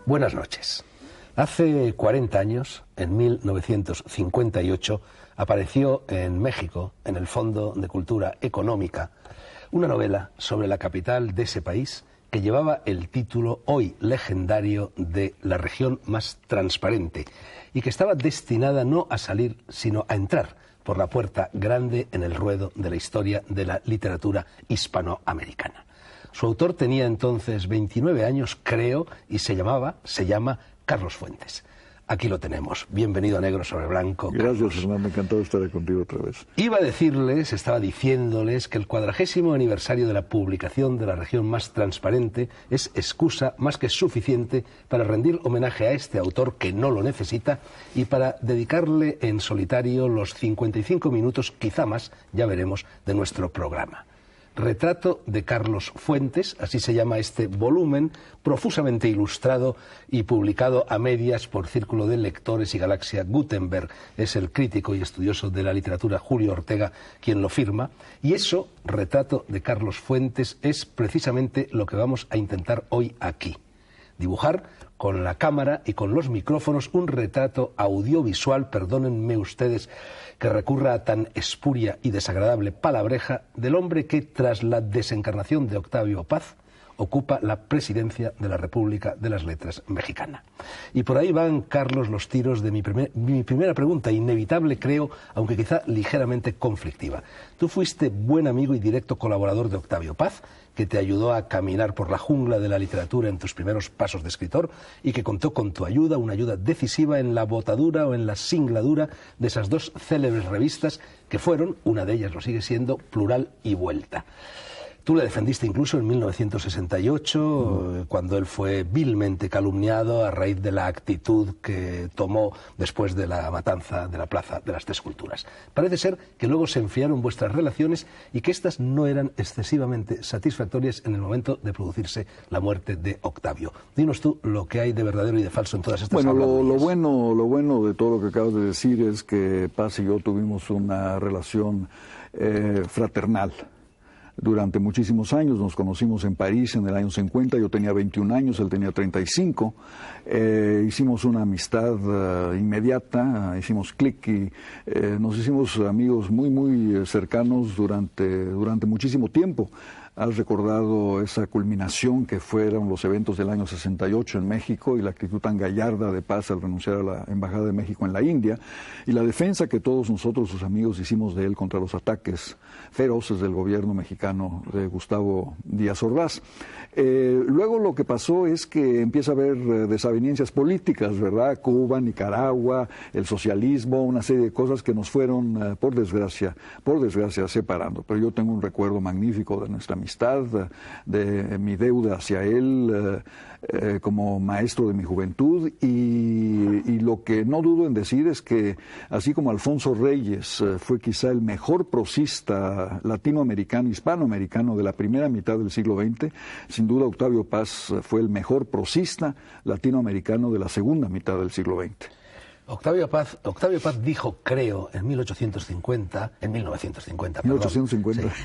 Buenas noches. Hace 40 años, en 1958, apareció en México, en el Fondo de Cultura Económica, una novela sobre la capital de ese país que llevaba el título hoy legendario de La región más transparente y que estaba destinada no a salir, sino a entrar por la puerta grande en el ruedo de la historia de la literatura hispanoamericana. Su autor tenía entonces 29 años, creo, y se llama Carlos Fuentes. Aquí lo tenemos. Bienvenido a Negro sobre Blanco. Gracias, Hernán. Encantado de estar contigo otra vez. Estaba diciéndoles que el 40º aniversario de la publicación de La región más transparente es excusa más que suficiente para rendir homenaje a este autor que no lo necesita y para dedicarle en solitario los 55 minutos, quizá más, ya veremos, de nuestro programa. Retrato de Carlos Fuentes, así se llama este volumen, profusamente ilustrado y publicado a medias por Círculo de Lectores y Galaxia Gutenberg. Es el crítico y estudioso de la literatura Julio Ortega quien lo firma. Y eso, Retrato de Carlos Fuentes, es precisamente lo que vamos a intentar hoy aquí. Dibujar con la cámara y con los micrófonos un retrato audiovisual, perdónenme ustedes que recurra a tan espuria y desagradable palabreja, del hombre que tras la desencarnación de Octavio Paz ocupa la presidencia de la República de las Letras mexicana. Y por ahí van, Carlos, los tiros de mi primera pregunta, inevitable creo, aunque quizá ligeramente conflictiva. Tú fuiste buen amigo y directo colaborador de Octavio Paz, que te ayudó a caminar por la jungla de la literatura en tus primeros pasos de escritor y que contó con tu ayuda, una ayuda decisiva en la botadura o en la singladura de esas dos célebres revistas que fueron, una de ellas lo sigue siendo, Plural y Vuelta. Tú le defendiste incluso en 1968, cuando él fue vilmente calumniado a raíz de la actitud que tomó después de la matanza de la Plaza de las Tres Culturas. Parece ser que luego se enfriaron vuestras relaciones y que éstas no eran excesivamente satisfactorias en el momento de producirse la muerte de Octavio. Dinos tú lo que hay de verdadero y de falso en todas estas habladurías. Lo bueno de todo lo que acabas de decir es que Paz y yo tuvimos una relación fraternal. Durante muchísimos años nos conocimos en París en el año 50, yo tenía 21 años, él tenía 35, hicimos una amistad inmediata, hicimos clic y nos hicimos amigos muy cercanos durante muchísimo tiempo. Has recordado esa culminación que fueron los eventos del año 68 en México y la actitud tan gallarda de Paz al renunciar a la Embajada de México en la India y la defensa que todos nosotros, sus amigos, hicimos de él contra los ataques feroces del gobierno mexicano de Gustavo Díaz Ordaz. Luego lo que pasó es que empieza a haber desavenencias políticas, ¿verdad? Cuba, Nicaragua, el socialismo, una serie de cosas que nos fueron, por desgracia, separando. Pero yo tengo un recuerdo magnífico de nuestra amistad, de mi deuda hacia él como maestro de mi juventud y lo que no dudo en decir es que así como Alfonso Reyes fue quizá el mejor prosista latinoamericano, hispanoamericano de la primera mitad del siglo XX, sin duda Octavio Paz fue el mejor prosista latinoamericano de la segunda mitad del siglo XX. Octavio Paz dijo, creo, en 1950, sí,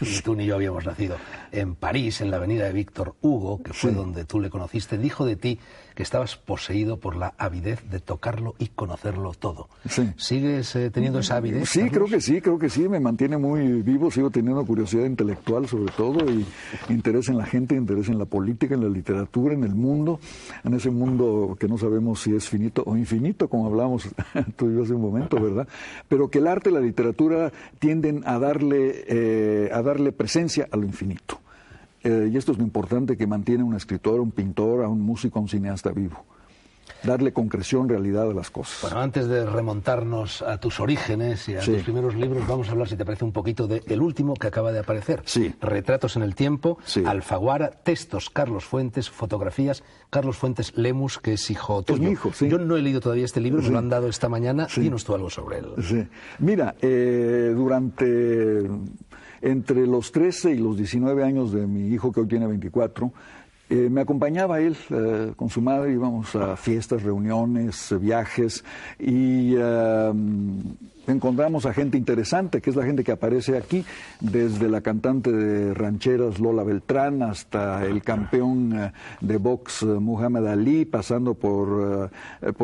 y tú ni yo habíamos nacido, en París, en la avenida de Víctor Hugo, que fue donde tú le conociste, dijo de ti que estabas poseído por la avidez de tocarlo y conocerlo todo. Sí. ¿Sigues teniendo esa avidez? Sí, creo que sí, me mantiene muy vivo, sigo teniendo curiosidad intelectual sobre todo y interés en la gente, interés en la política, en la literatura, en el mundo, en ese mundo que no sabemos si es finito o infinito, como hablamos tú y yo hace un momento, ¿verdad? Pero que el arte y la literatura tienden a darle presencia a lo infinito. Y esto es lo importante que mantiene un escritor, un pintor, a un músico, a un cineasta vivo. Darle concreción, realidad a las cosas. Bueno, antes de remontarnos a tus orígenes y a tus primeros libros, vamos a hablar, si te parece, un poquito del último que acaba de aparecer. Sí. Retratos en el tiempo, Alfaguara, textos Carlos Fuentes, fotografías Carlos Fuentes Lemus, que es hijo tuyo. Es mi hijo, sí. Yo no he leído todavía este libro, me lo han dado esta mañana. Dinos tú algo sobre él. Sí. Mira, entre los 13 y los 19 años de mi hijo, que hoy tiene 24, me acompañaba él con su madre, íbamos a fiestas, reuniones, viajes y encontramos a gente interesante, que es la gente que aparece aquí, desde la cantante de rancheras Lola Beltrán hasta el campeón de box Muhammad Ali, pasando por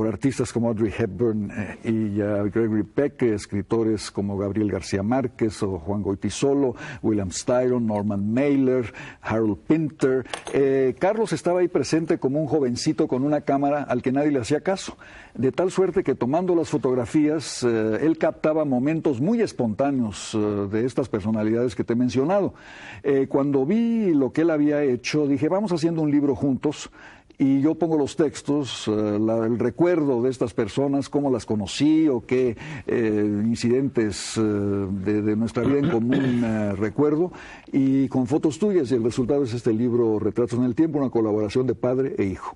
artistas como Audrey Hepburn y Gregory Peck, escritores como Gabriel García Márquez o Juan Goytisolo, William Styron, Norman Mailer, Harold Pinter. Carlos estaba ahí presente como un jovencito con una cámara al que nadie le hacía caso, de tal suerte que tomando las fotografías, él captaba momentos muy espontáneos de estas personalidades que te he mencionado. Cuando vi lo que él había hecho, dije, vamos haciendo un libro juntos, y yo pongo los textos, el recuerdo de estas personas, cómo las conocí o qué incidentes de nuestra vida en común recuerdo, y con fotos tuyas, y el resultado es este libro, Retratos en el Tiempo, una colaboración de padre e hijo.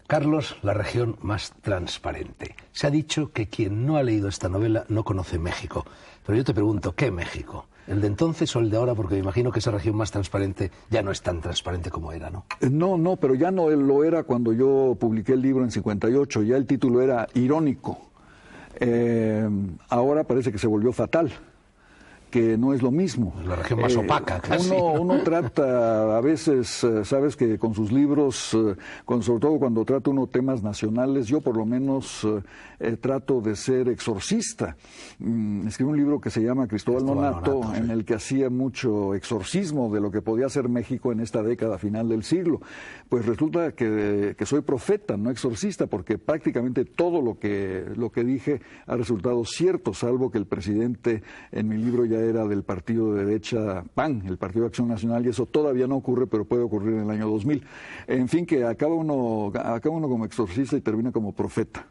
Carlos, la región más transparente. Se ha dicho que quien no ha leído esta novela no conoce México. Pero yo te pregunto, ¿qué México? ¿El de entonces o el de ahora? Porque me imagino que esa región más transparente ya no es tan transparente como era, ¿no? No, pero ya no lo era cuando yo publiqué el libro en 58. Ya el título era irónico. Ahora parece que se volvió fatal, que no es lo mismo. La región más opaca, casi. Uno trata, a veces, sabes que con sus libros, sobre todo cuando trata uno temas nacionales, yo por lo menos trato de ser exorcista. Escribí un libro que se llama Cristóbal Nonato, sí, en el que hacía mucho exorcismo de lo que podía ser México en esta década final del siglo. Pues resulta que soy profeta, no exorcista, porque prácticamente todo lo que dije ha resultado cierto, salvo que el presidente en mi libro ya era del partido de derecha PAN, el Partido de Acción Nacional, y eso todavía no ocurre, pero puede ocurrir en el año 2000. En fin, que acaba uno como exorcista y termina como profeta.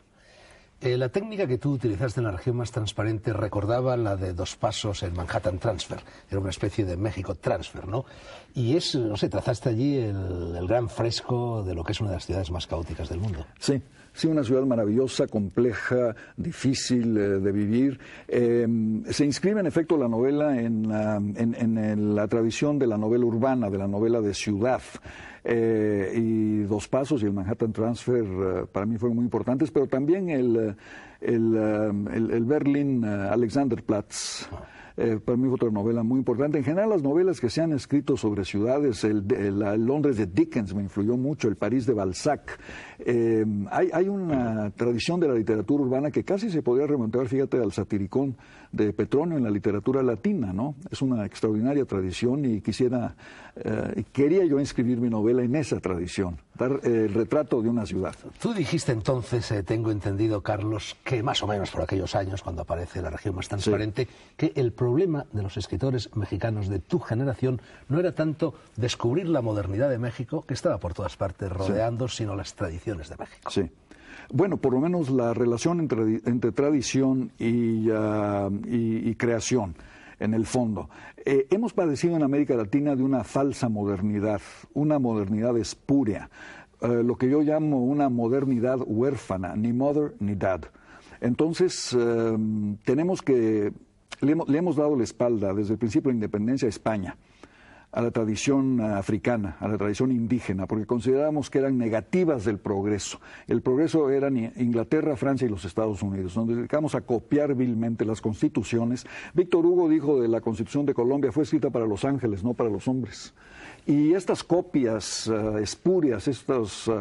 La técnica que tú utilizaste en la región más transparente recordaba la de 2 pasos en Manhattan Transfer. Era una especie de México Transfer, ¿no? Y no sé, trazaste allí el gran fresco de lo que es una de las ciudades más caóticas del mundo. Sí, una ciudad maravillosa, compleja, difícil de vivir. Se inscribe, en efecto, la novela en la tradición de la novela urbana, de la novela de ciudad. Y 2 pasos y el Manhattan Transfer para mí fueron muy importantes, pero también el Berlin Alexanderplatz. Para mí fue otra novela muy importante. En general, las novelas que se han escrito sobre ciudades, el Londres de Dickens me influyó mucho, el París de Balzac. Hay una tradición de la literatura urbana que casi se podría remontar, fíjate, al satiricón de Petronio en la literatura latina, ¿no? Es una extraordinaria tradición y quería yo inscribir mi novela en esa tradición, dar el retrato de una ciudad. Tú dijiste entonces, tengo entendido, Carlos, que más o menos por aquellos años, cuando aparece la región más transparente, sí, que el problema de los escritores mexicanos de tu generación no era tanto descubrir la modernidad de México, que estaba por todas partes rodeando, sí, sino las tradiciones de México. Sí. Bueno, por lo menos la relación entre tradición y creación, en el fondo. Hemos padecido en América Latina de una falsa modernidad, una modernidad espúrea, lo que yo llamo una modernidad huérfana, ni mother ni dad. Entonces, le hemos dado la espalda desde el principio de la independencia a España, a la tradición africana, a la tradición indígena, porque considerábamos que eran negativas del progreso. El progreso eran Inglaterra, Francia y los Estados Unidos. Nos dedicamos a copiar vilmente las constituciones. Víctor Hugo dijo de la Constitución de Colombia, fue escrita para los ángeles, no para los hombres. Y estas copias espurias, estas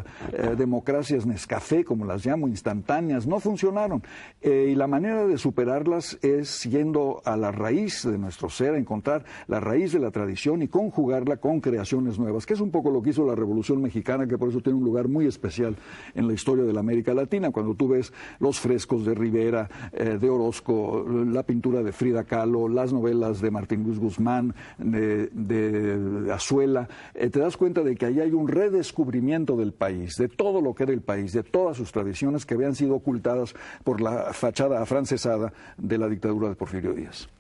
democracias Nescafé, como las llamo, instantáneas, no funcionaron. Y la manera de superarlas es yendo a la raíz de nuestro ser, encontrar la raíz de la tradición y conjugarla con creaciones nuevas, que es un poco lo que hizo la Revolución Mexicana, que por eso tiene un lugar muy especial en la historia de la América Latina. Cuando tú ves los frescos de Rivera, de Orozco, la pintura de Frida Kahlo, las novelas de Martín Luis Guzmán, de Azuela, te das cuenta de que ahí hay un redescubrimiento del país, de todo lo que era el país, de todas sus tradiciones que habían sido ocultadas por la fachada afrancesada de la dictadura de Porfirio Díaz.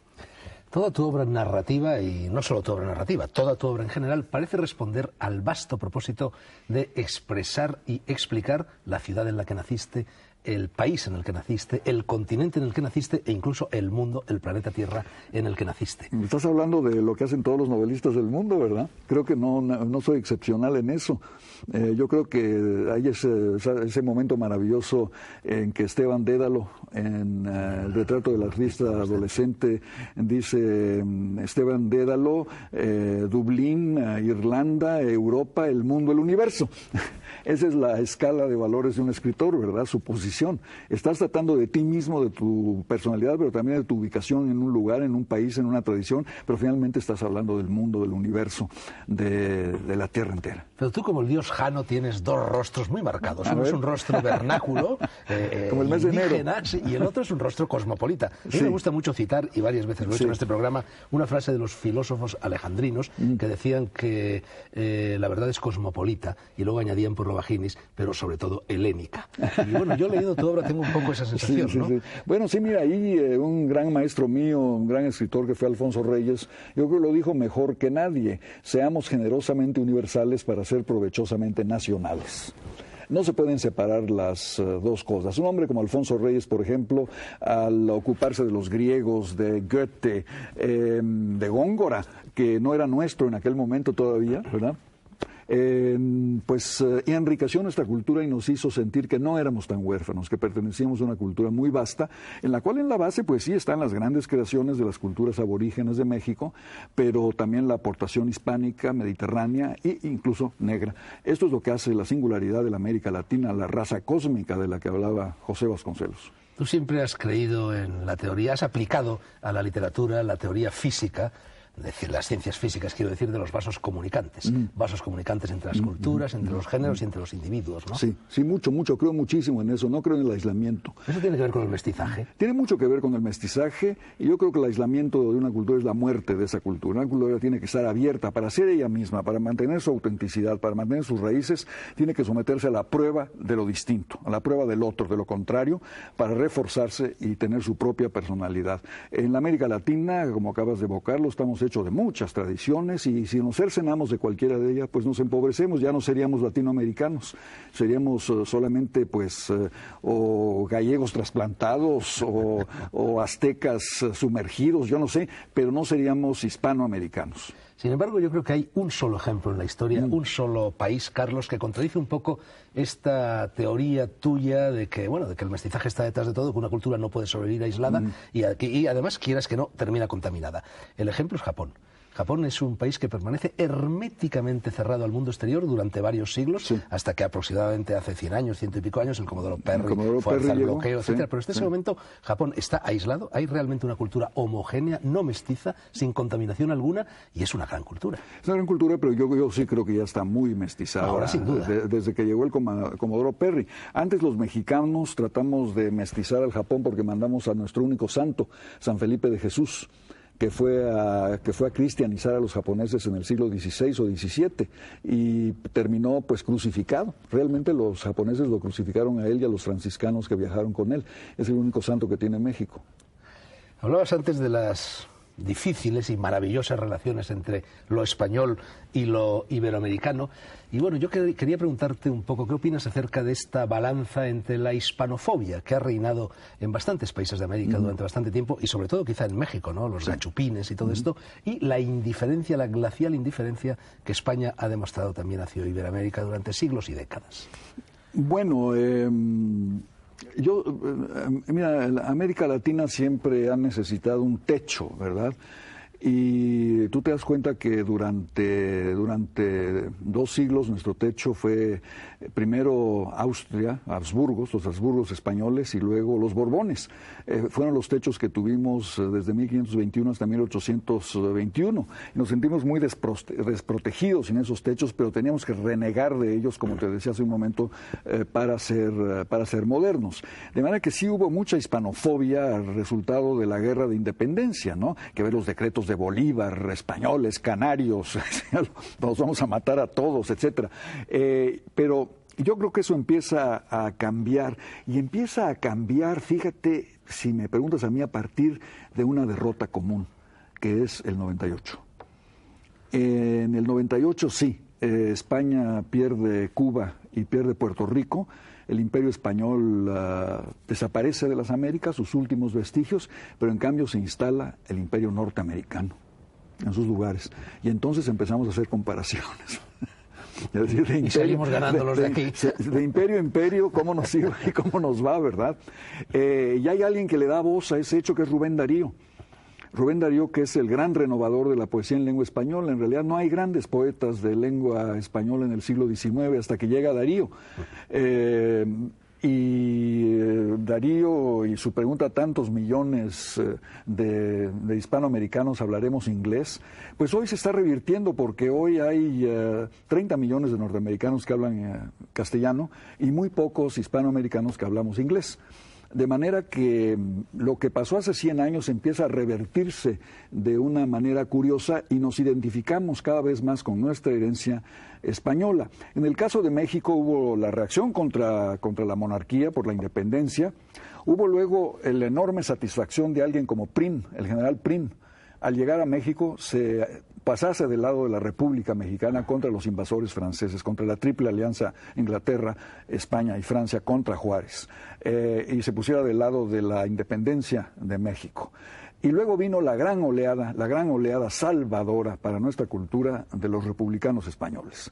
Toda tu obra narrativa, y no solo tu obra narrativa, toda tu obra en general, parece responder al vasto propósito de expresar y explicar la ciudad en la que naciste, el país en el que naciste, el continente en el que naciste e incluso el mundo, el planeta Tierra en el que naciste. Estás hablando de lo que hacen todos los novelistas del mundo, ¿verdad? Creo que no soy excepcional en eso. Yo creo que hay ese momento maravilloso en que Esteban Dédalo, en el retrato del artista adolescente, dice Esteban Dédalo, Dublín, Irlanda, Europa, el mundo, el universo. Esa es la escala de valores de un escritor, ¿verdad? Su posición. Estás tratando de ti mismo, de tu personalidad, pero también de tu ubicación en un lugar, en un país, en una tradición, pero finalmente estás hablando del mundo, del universo, de la tierra entera. Pero tú, como el dios Jano, tienes dos rostros muy marcados. Uno es un rostro vernáculo, como el mes de enero, y el otro es un rostro cosmopolita. A mí me gusta mucho citar, y varias veces lo he hecho en este programa, una frase de los filósofos alejandrinos que decían que la verdad es cosmopolita, y luego añadían por lo vaginis, pero sobre todo helénica. Y bueno, yo he leído tu obra, tengo un poco esa sensación, ¿no? Bueno, sí, mira, ahí un gran maestro mío, un gran escritor que fue Alfonso Reyes, yo creo que lo dijo mejor que nadie: seamos generosamente universales para ser provechosamente nacionales. No se pueden separar las dos cosas. Un hombre como Alfonso Reyes, por ejemplo, al ocuparse de los griegos, de Goethe, de Góngora, que no era nuestro en aquel momento todavía, ¿verdad? Pues enriqueció nuestra cultura y nos hizo sentir que no éramos tan huérfanos, que pertenecíamos a una cultura muy vasta, en la cual en la base pues sí están las grandes creaciones de las culturas aborígenes de México, pero también la aportación hispánica, mediterránea e incluso negra. Esto es lo que hace la singularidad de la América Latina, la raza cósmica de la que hablaba José Vasconcelos. Tú siempre has creído en la teoría, has aplicado a la literatura la teoría física, decir, las ciencias físicas, quiero decir, de los vasos comunicantes. Vasos comunicantes entre las culturas, entre los géneros y entre los individuos, ¿no? Sí, mucho. Creo muchísimo en eso. No creo en el aislamiento. ¿Eso tiene que ver con el mestizaje? Tiene mucho que ver con el mestizaje, y yo creo que el aislamiento de una cultura es la muerte de esa cultura. Una cultura tiene que estar abierta para ser ella misma, para mantener su autenticidad, para mantener sus raíces. Tiene que someterse a la prueba de lo distinto, a la prueba del otro, de lo contrario, para reforzarse y tener su propia personalidad. En la América Latina, como acabas de evocarlo, estamos hecho de muchas tradiciones, y si nos cercenamos de cualquiera de ellas, pues nos empobrecemos, ya no seríamos latinoamericanos, seríamos solamente pues o gallegos trasplantados o aztecas sumergidos, yo no sé, pero no seríamos hispanoamericanos. Sin embargo, yo creo que hay un solo ejemplo en la historia, un solo país, Carlos, que contradice un poco esta teoría tuya de que, bueno, de que el mestizaje está detrás de todo, que una cultura no puede sobrevivir aislada y además, quieras que no, termina contaminada. El ejemplo es Japón. Japón es un país que permanece herméticamente cerrado al mundo exterior durante varios siglos, hasta que aproximadamente hace 100 años, 100 y pico años, el Comodoro Perry fuerza el bloqueo, etcétera. Pero en ese momento Japón está aislado, hay realmente una cultura homogénea, no mestiza, sin contaminación alguna, y es una gran cultura. Es una gran cultura, pero yo sí creo que ya está muy mestizada. Ahora, sin duda. Desde que llegó el Comodoro Perry. Antes los mexicanos tratamos de mestizar al Japón porque mandamos a nuestro único santo, San Felipe de Jesús, que fue a cristianizar a los japoneses en el siglo XVI o XVII, y terminó pues crucificado. Realmente los japoneses lo crucificaron a él y a los franciscanos que viajaron con él. Es el único santo que tiene México. Hablabas antes de las difíciles y maravillosas relaciones entre lo español y lo iberoamericano. Y bueno, yo quería preguntarte un poco, ¿qué opinas acerca de esta balanza entre la hispanofobia que ha reinado en bastantes países de América durante bastante tiempo, y sobre todo quizá en México, ¿no? Los gachupines y todo esto, y la indiferencia, la glacial indiferencia que España ha demostrado también hacia Iberoamérica durante siglos y décadas? Bueno, mira, América Latina siempre ha necesitado un techo, ¿verdad? Y tú te das cuenta que durante 2 siglos nuestro techo fue primero Austria, Habsburgos, los Habsburgos españoles, y luego los Borbones. Fueron los techos que tuvimos desde 1521 hasta 1821. Y nos sentimos muy desprotegidos en esos techos, pero teníamos que renegar de ellos, como te decía hace un momento, para ser modernos. De manera que sí hubo mucha hispanofobia al resultado de la guerra de independencia, ¿no? Que ver los decretos de Bolívar, españoles, canarios, nos vamos a matar a todos, etcétera. Pero yo creo que eso empieza a cambiar, y fíjate, si me preguntas a mí, a partir de una derrota común, que es el 98. En el 98 sí, España pierde Cuba y pierde Puerto Rico. El imperio español desaparece de las Américas, sus últimos vestigios, pero en cambio se instala el imperio norteamericano en sus lugares. Y entonces empezamos a hacer comparaciones. Es decir, y salimos ganando los de aquí. De imperio a imperio, cómo nos iba y cómo nos va, ¿verdad? Y hay alguien que le da voz a ese hecho, que es Rubén Darío. Rubén Darío, que es el gran renovador de la poesía en lengua española. En realidad no hay grandes poetas de lengua española en el siglo XIX hasta que llega Darío. Darío y su pregunta, ¿tantos millones de hispanoamericanos hablaremos inglés? Pues hoy se está revirtiendo, porque hoy hay 30 millones de norteamericanos que hablan castellano y muy pocos hispanoamericanos que hablamos inglés. De manera que lo que pasó hace 100 años empieza a revertirse de una manera curiosa y nos identificamos cada vez más con nuestra herencia española. En el caso de México hubo la reacción contra la monarquía por la independencia. Hubo luego la enorme satisfacción de alguien como Prim, el general Prim. Al llegar a México pasarse del lado de la República Mexicana contra los invasores franceses, contra la triple alianza Inglaterra, España y Francia contra Juárez, y se pusiera del lado de la independencia de México. Y luego vino la gran oleada salvadora para nuestra cultura de los republicanos españoles.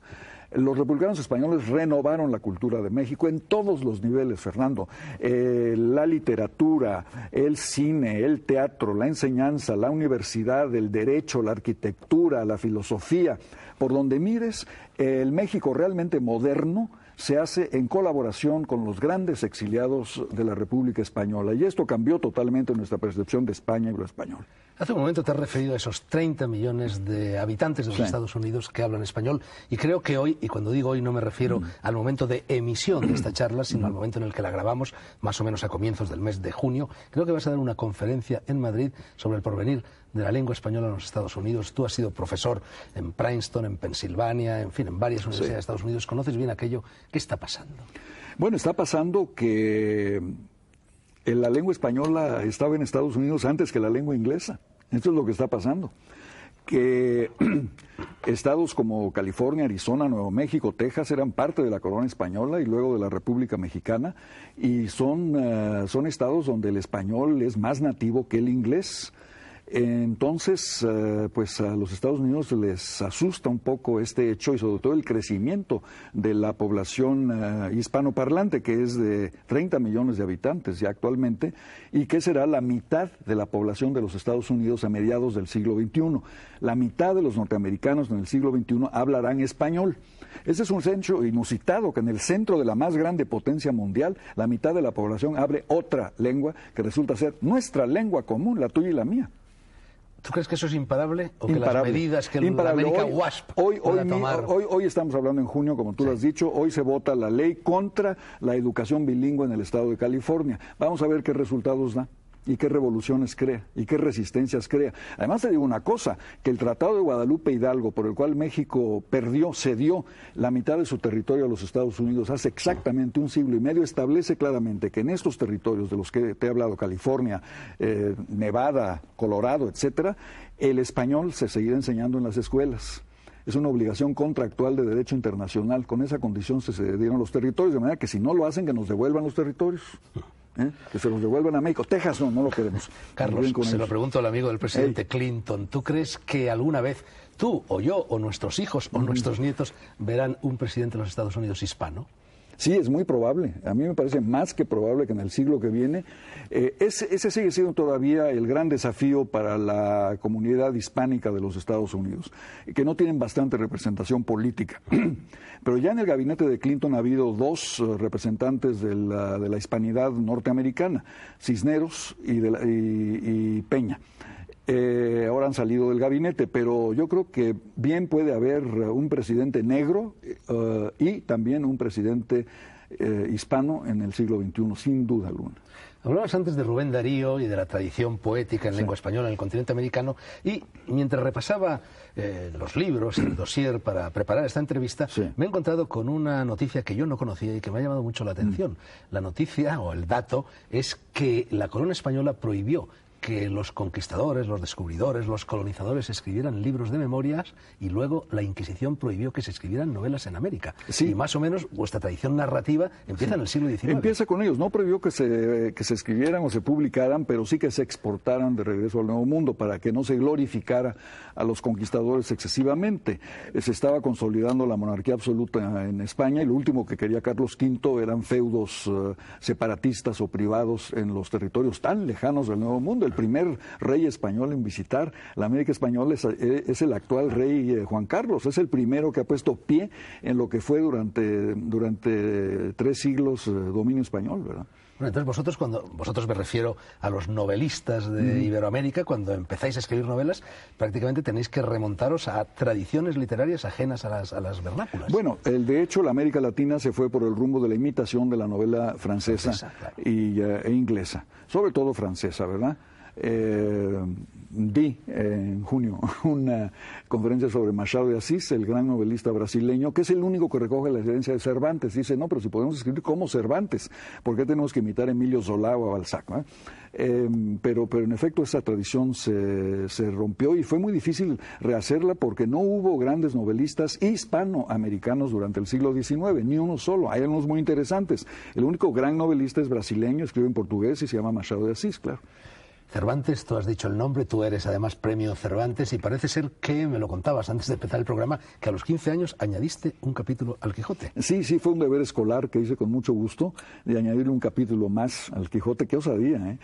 Los republicanos españoles renovaron la cultura de México en todos los niveles, Fernando. La literatura, el cine, el teatro, la enseñanza, la universidad, el derecho, la arquitectura, la filosofía. Por donde mires, el México realmente moderno se hace en colaboración con los grandes exiliados de la República Española. Y esto cambió totalmente nuestra percepción de España y lo español. Hace un momento te has referido a esos 30 millones de habitantes de los Estados Unidos que hablan español, y creo que hoy, y cuando digo hoy no me refiero al momento de emisión de esta charla, sino al momento en el que la grabamos, más o menos a comienzos del mes de junio, creo que vas a dar una conferencia en Madrid sobre el porvenir de la lengua española en los Estados Unidos. Tú has sido profesor en Princeton, en Pensilvania, en fin, en varias universidades de Estados Unidos. ¿Conoces bien aquello? ¿Qué está pasando? Bueno, está pasando que la lengua española estaba en Estados Unidos antes que la lengua inglesa. Esto es lo que está pasando. Que estados como California, Arizona, Nuevo México, Texas eran parte de la corona española y luego de la República Mexicana, y son estados donde el español es más nativo que el inglés. Entonces, pues a los Estados Unidos les asusta un poco este hecho, y sobre todo el crecimiento de la población hispanoparlante, que es de 30 millones de habitantes ya actualmente, y que será la mitad de la población de los Estados Unidos a mediados del siglo XXI. La mitad de los norteamericanos en el siglo XXI hablarán español. Ese es un hecho inusitado, que en el centro de la más grande potencia mundial, la mitad de la población hable otra lengua que resulta ser nuestra lengua común, la tuya y la mía. ¿Tú crees que eso es imparable? ¿O que imparable, las medidas que la América WASP pueda tomar? Hoy estamos hablando en junio, como tú lo has dicho. Hoy se vota la ley contra la educación bilingüe en el estado de California. Vamos a ver qué resultados da y qué revoluciones crea y qué resistencias crea. Además te digo una cosa, que el Tratado de Guadalupe Hidalgo, por el cual México cedió la mitad de su territorio a los Estados Unidos hace exactamente un siglo y medio, establece claramente que en estos territorios de los que te he hablado, California, Nevada, Colorado, etcétera, el español se seguirá enseñando en las escuelas. Es una obligación contractual de derecho internacional. Con esa condición se cedieron los territorios, de manera que si no lo hacen, que nos devuelvan los territorios. Que se los devuelvan a México. Texas no lo queremos. Carlos, se lo pregunto al amigo del presidente Clinton. ¿Tú crees que alguna vez tú o yo o nuestros hijos o nuestros nietos verán un presidente de los Estados Unidos hispano? Sí, es muy probable. A mí me parece más que probable que en el siglo que viene. Ese sigue siendo todavía el gran desafío para la comunidad hispánica de los Estados Unidos, que no tienen bastante representación política. Pero ya en el gabinete de Clinton ha habido dos representantes de la hispanidad norteamericana, Cisneros y Peña. Ahora han salido del gabinete, pero yo creo que bien puede haber un presidente negro y también un presidente hispano en el siglo XXI, sin duda alguna. Hablabas antes de Rubén Darío y de la tradición poética en lengua española en el continente americano, y mientras repasaba los libros, el dossier para preparar esta entrevista, me he encontrado con una noticia que yo no conocía y que me ha llamado mucho la atención. La noticia, o el dato, es que la corona española prohibió que los conquistadores, los descubridores, los colonizadores escribieran libros de memorias y luego la Inquisición prohibió que se escribieran novelas en América. Sí. Y más o menos vuestra tradición narrativa empieza en el siglo XIX. Empieza con ellos, no prohibió que se escribieran o se publicaran, pero sí que se exportaran de regreso al Nuevo Mundo para que no se glorificara a los conquistadores excesivamente. Se estaba consolidando la monarquía absoluta en España y lo último que quería Carlos V eran feudos separatistas o privados en los territorios tan lejanos del Nuevo Mundo. El primer rey español en visitar la América española es el actual rey Juan Carlos. Es el primero que ha puesto pie en lo que fue durante 3 siglos dominio español, ¿verdad? Bueno, entonces vosotros me refiero a los novelistas de Iberoamérica, cuando empezáis a escribir novelas, prácticamente tenéis que remontaros a tradiciones literarias ajenas a las vernáculas. Bueno, de hecho la América Latina se fue por el rumbo de la imitación de la novela francesa claro. e inglesa, sobre todo francesa, ¿verdad? Di en junio una conferencia sobre Machado de Asís, el gran novelista brasileño, que es el único que recoge la herencia de Cervantes. Dice, no, pero si podemos escribir como Cervantes, ¿por qué tenemos que imitar a Emilio Zola o a Balzac? ¿No? Pero en efecto esa tradición se rompió y fue muy difícil rehacerla porque no hubo grandes novelistas hispanoamericanos durante el siglo XIX, ni uno solo. Hay unos muy interesantes. El único gran novelista es brasileño, escribe en portugués y se llama Machado de Asís, claro. Cervantes, tú has dicho el nombre, tú eres además premio Cervantes y parece ser que, me lo contabas antes de empezar el programa, que a los 15 años añadiste un capítulo al Quijote. Sí, fue un deber escolar que hice con mucho gusto de añadirle un capítulo más al Quijote, qué osadía,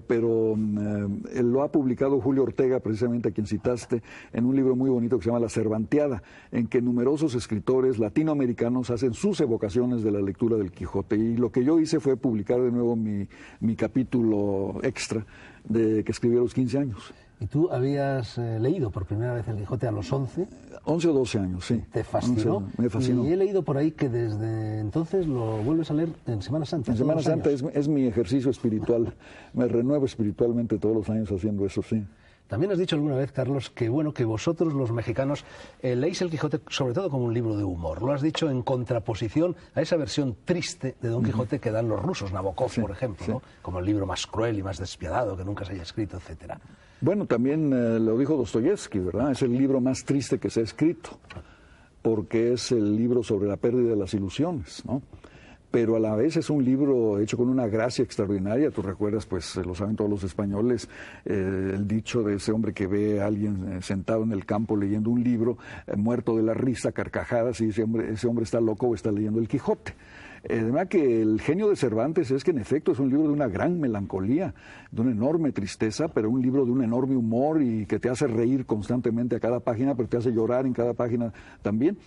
pero lo ha publicado Julio Ortega, precisamente a quien citaste, en un libro muy bonito que se llama La Cervanteada, en que numerosos escritores latinoamericanos hacen sus evocaciones de la lectura del Quijote, y lo que yo hice fue publicar de nuevo mi capítulo extra que escribí a los 15 años. ¿Y tú habías leído por primera vez el Quijote a los 11? 11 o 12 años, sí. ¿Te fascinó? Me fascinó. Y he leído por ahí que desde entonces lo vuelves a leer en Semana Santa. En Semana Santa es mi ejercicio espiritual. Me renuevo espiritualmente todos los años haciendo eso, sí. También has dicho alguna vez, Carlos, que vosotros los mexicanos leéis el Quijote sobre todo como un libro de humor. Lo has dicho en contraposición a esa versión triste de Don Quijote que dan los rusos, Nabokov, por ejemplo, ¿no? Como el libro más cruel y más despiadado que nunca se haya escrito, etcétera. Bueno, también lo dijo Dostoyevsky, ¿verdad? Es el libro más triste que se ha escrito, porque es el libro sobre la pérdida de las ilusiones, ¿no? Pero a la vez es un libro hecho con una gracia extraordinaria. Tú recuerdas, pues lo saben todos los españoles, el dicho de ese hombre que ve a alguien sentado en el campo leyendo un libro, muerto de la risa, carcajadas, y ese hombre está loco o está leyendo el Quijote. Además que el genio de Cervantes es que en efecto es un libro de una gran melancolía, de una enorme tristeza, pero un libro de un enorme humor y que te hace reír constantemente a cada página, pero te hace llorar en cada página también.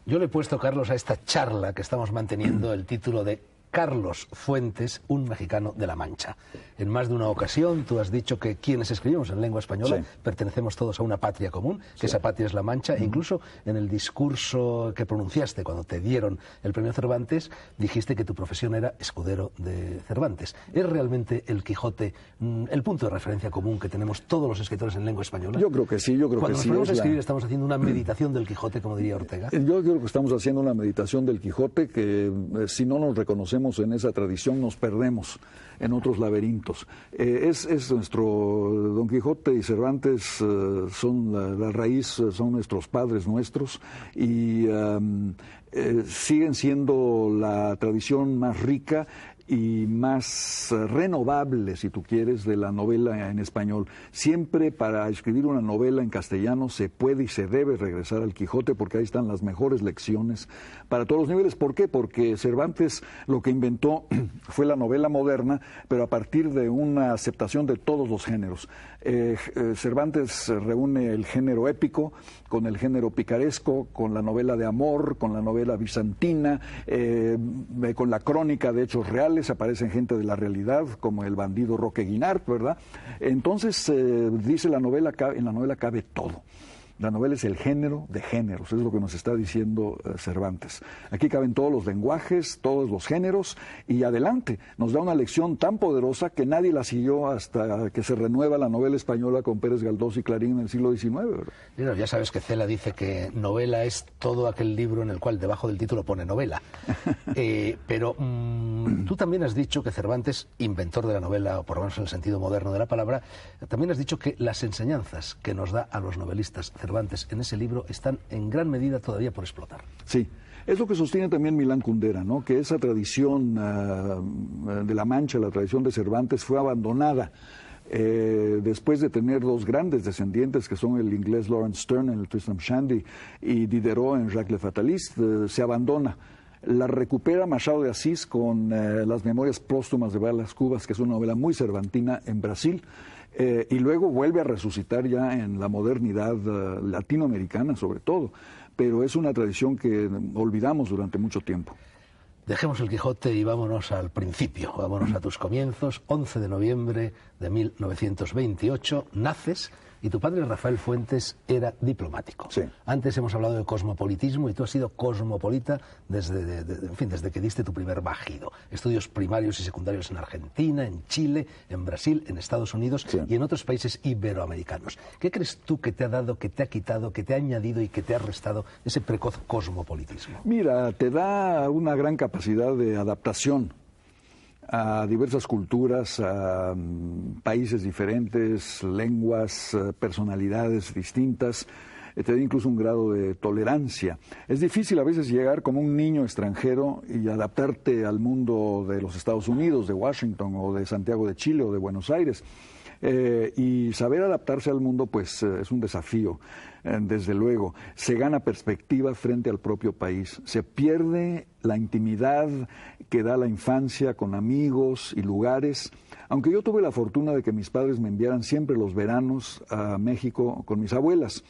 Yo le he puesto, Carlos, a esta charla que estamos manteniendo el título de Carlos Fuentes, un mexicano de la Mancha. En más de una ocasión tú has dicho que quienes escribimos en lengua española pertenecemos todos a una patria común, que esa patria es la Mancha, e incluso en el discurso que pronunciaste cuando te dieron el premio Cervantes, dijiste que tu profesión era escudero de Cervantes. ¿Es realmente el Quijote el punto de referencia común que tenemos todos los escritores en lengua española? Yo creo que sí, yo creo que sí. Cuando nos ponemos a escribir estamos haciendo una meditación del Quijote, como diría Ortega. Yo creo que estamos haciendo una meditación del Quijote que si no nos reconocemos en esa tradición nos perdemos en otros laberintos. Es nuestro Don Quijote y Cervantes son la raíz, son nuestros padres nuestros y siguen siendo la tradición más rica y más renovable, si tú quieres, de la novela en español. Siempre para escribir una novela en castellano se puede y se debe regresar al Quijote porque ahí están las mejores lecciones para todos los niveles. ¿Por qué? Porque Cervantes lo que inventó fue la novela moderna, pero a partir de una aceptación de todos los géneros. Cervantes reúne el género épico con el género picaresco, con la novela de amor, con la novela bizantina, con la crónica de hechos reales, aparecen gente de la realidad, como el bandido Roque Guinart, ¿verdad? Entonces, dice en la novela cabe todo. La novela es el género de géneros, es lo que nos está diciendo Cervantes. Aquí caben todos los lenguajes, todos los géneros, y adelante, nos da una lección tan poderosa que nadie la siguió hasta que se renueva la novela española con Pérez Galdós y Clarín en el siglo XIX, ¿verdad? Mira, ya sabes que Cela dice que novela es todo aquel libro en el cual debajo del título pone novela. Pero tú también has dicho que Cervantes, inventor de la novela, o por lo menos en el sentido moderno de la palabra, también has dicho que las enseñanzas que nos da a los novelistas Cervantes en ese libro están en gran medida todavía por explotar. Sí, es lo que sostiene también Milán Kundera, ¿no? Que esa tradición de La Mancha, la tradición de Cervantes, fue abandonada después de tener dos grandes descendientes, que son el inglés Lawrence Sterne en el Tristram Shandy y Diderot en Jacques le Fataliste. Se abandona. La recupera Machado de Asís con Las Memorias Póstumas de Balas Cubas, que es una novela muy cervantina en Brasil. Y luego vuelve a resucitar ya en la modernidad latinoamericana, sobre todo. Pero es una tradición que olvidamos durante mucho tiempo. Dejemos el Quijote y vámonos al principio, vámonos a tus comienzos. 11 de noviembre de 1928, naces y tu padre Rafael Fuentes era diplomático. Sí. Antes hemos hablado de cosmopolitismo y tú has sido cosmopolita desde que diste tu primer bajido. Estudios primarios y secundarios en Argentina, en Chile, en Brasil, en Estados Unidos y en otros países iberoamericanos. ¿Qué crees tú que te ha dado, que te ha quitado, que te ha añadido y que te ha restado ese precoz cosmopolitismo? Mira, te da una gran capacidad de adaptación a diversas culturas, a países diferentes, lenguas, personalidades distintas. Te da incluso un grado de tolerancia. Es difícil a veces llegar como un niño extranjero y adaptarte al mundo de los Estados Unidos, de Washington o de Santiago de Chile o de Buenos Aires. Y saber adaptarse al mundo pues es un desafío, desde luego. Se gana perspectiva frente al propio país, se pierde la intimidad que da la infancia con amigos y lugares. Aunque yo tuve la fortuna de que mis padres me enviaran siempre los veranos a México con mis abuelas.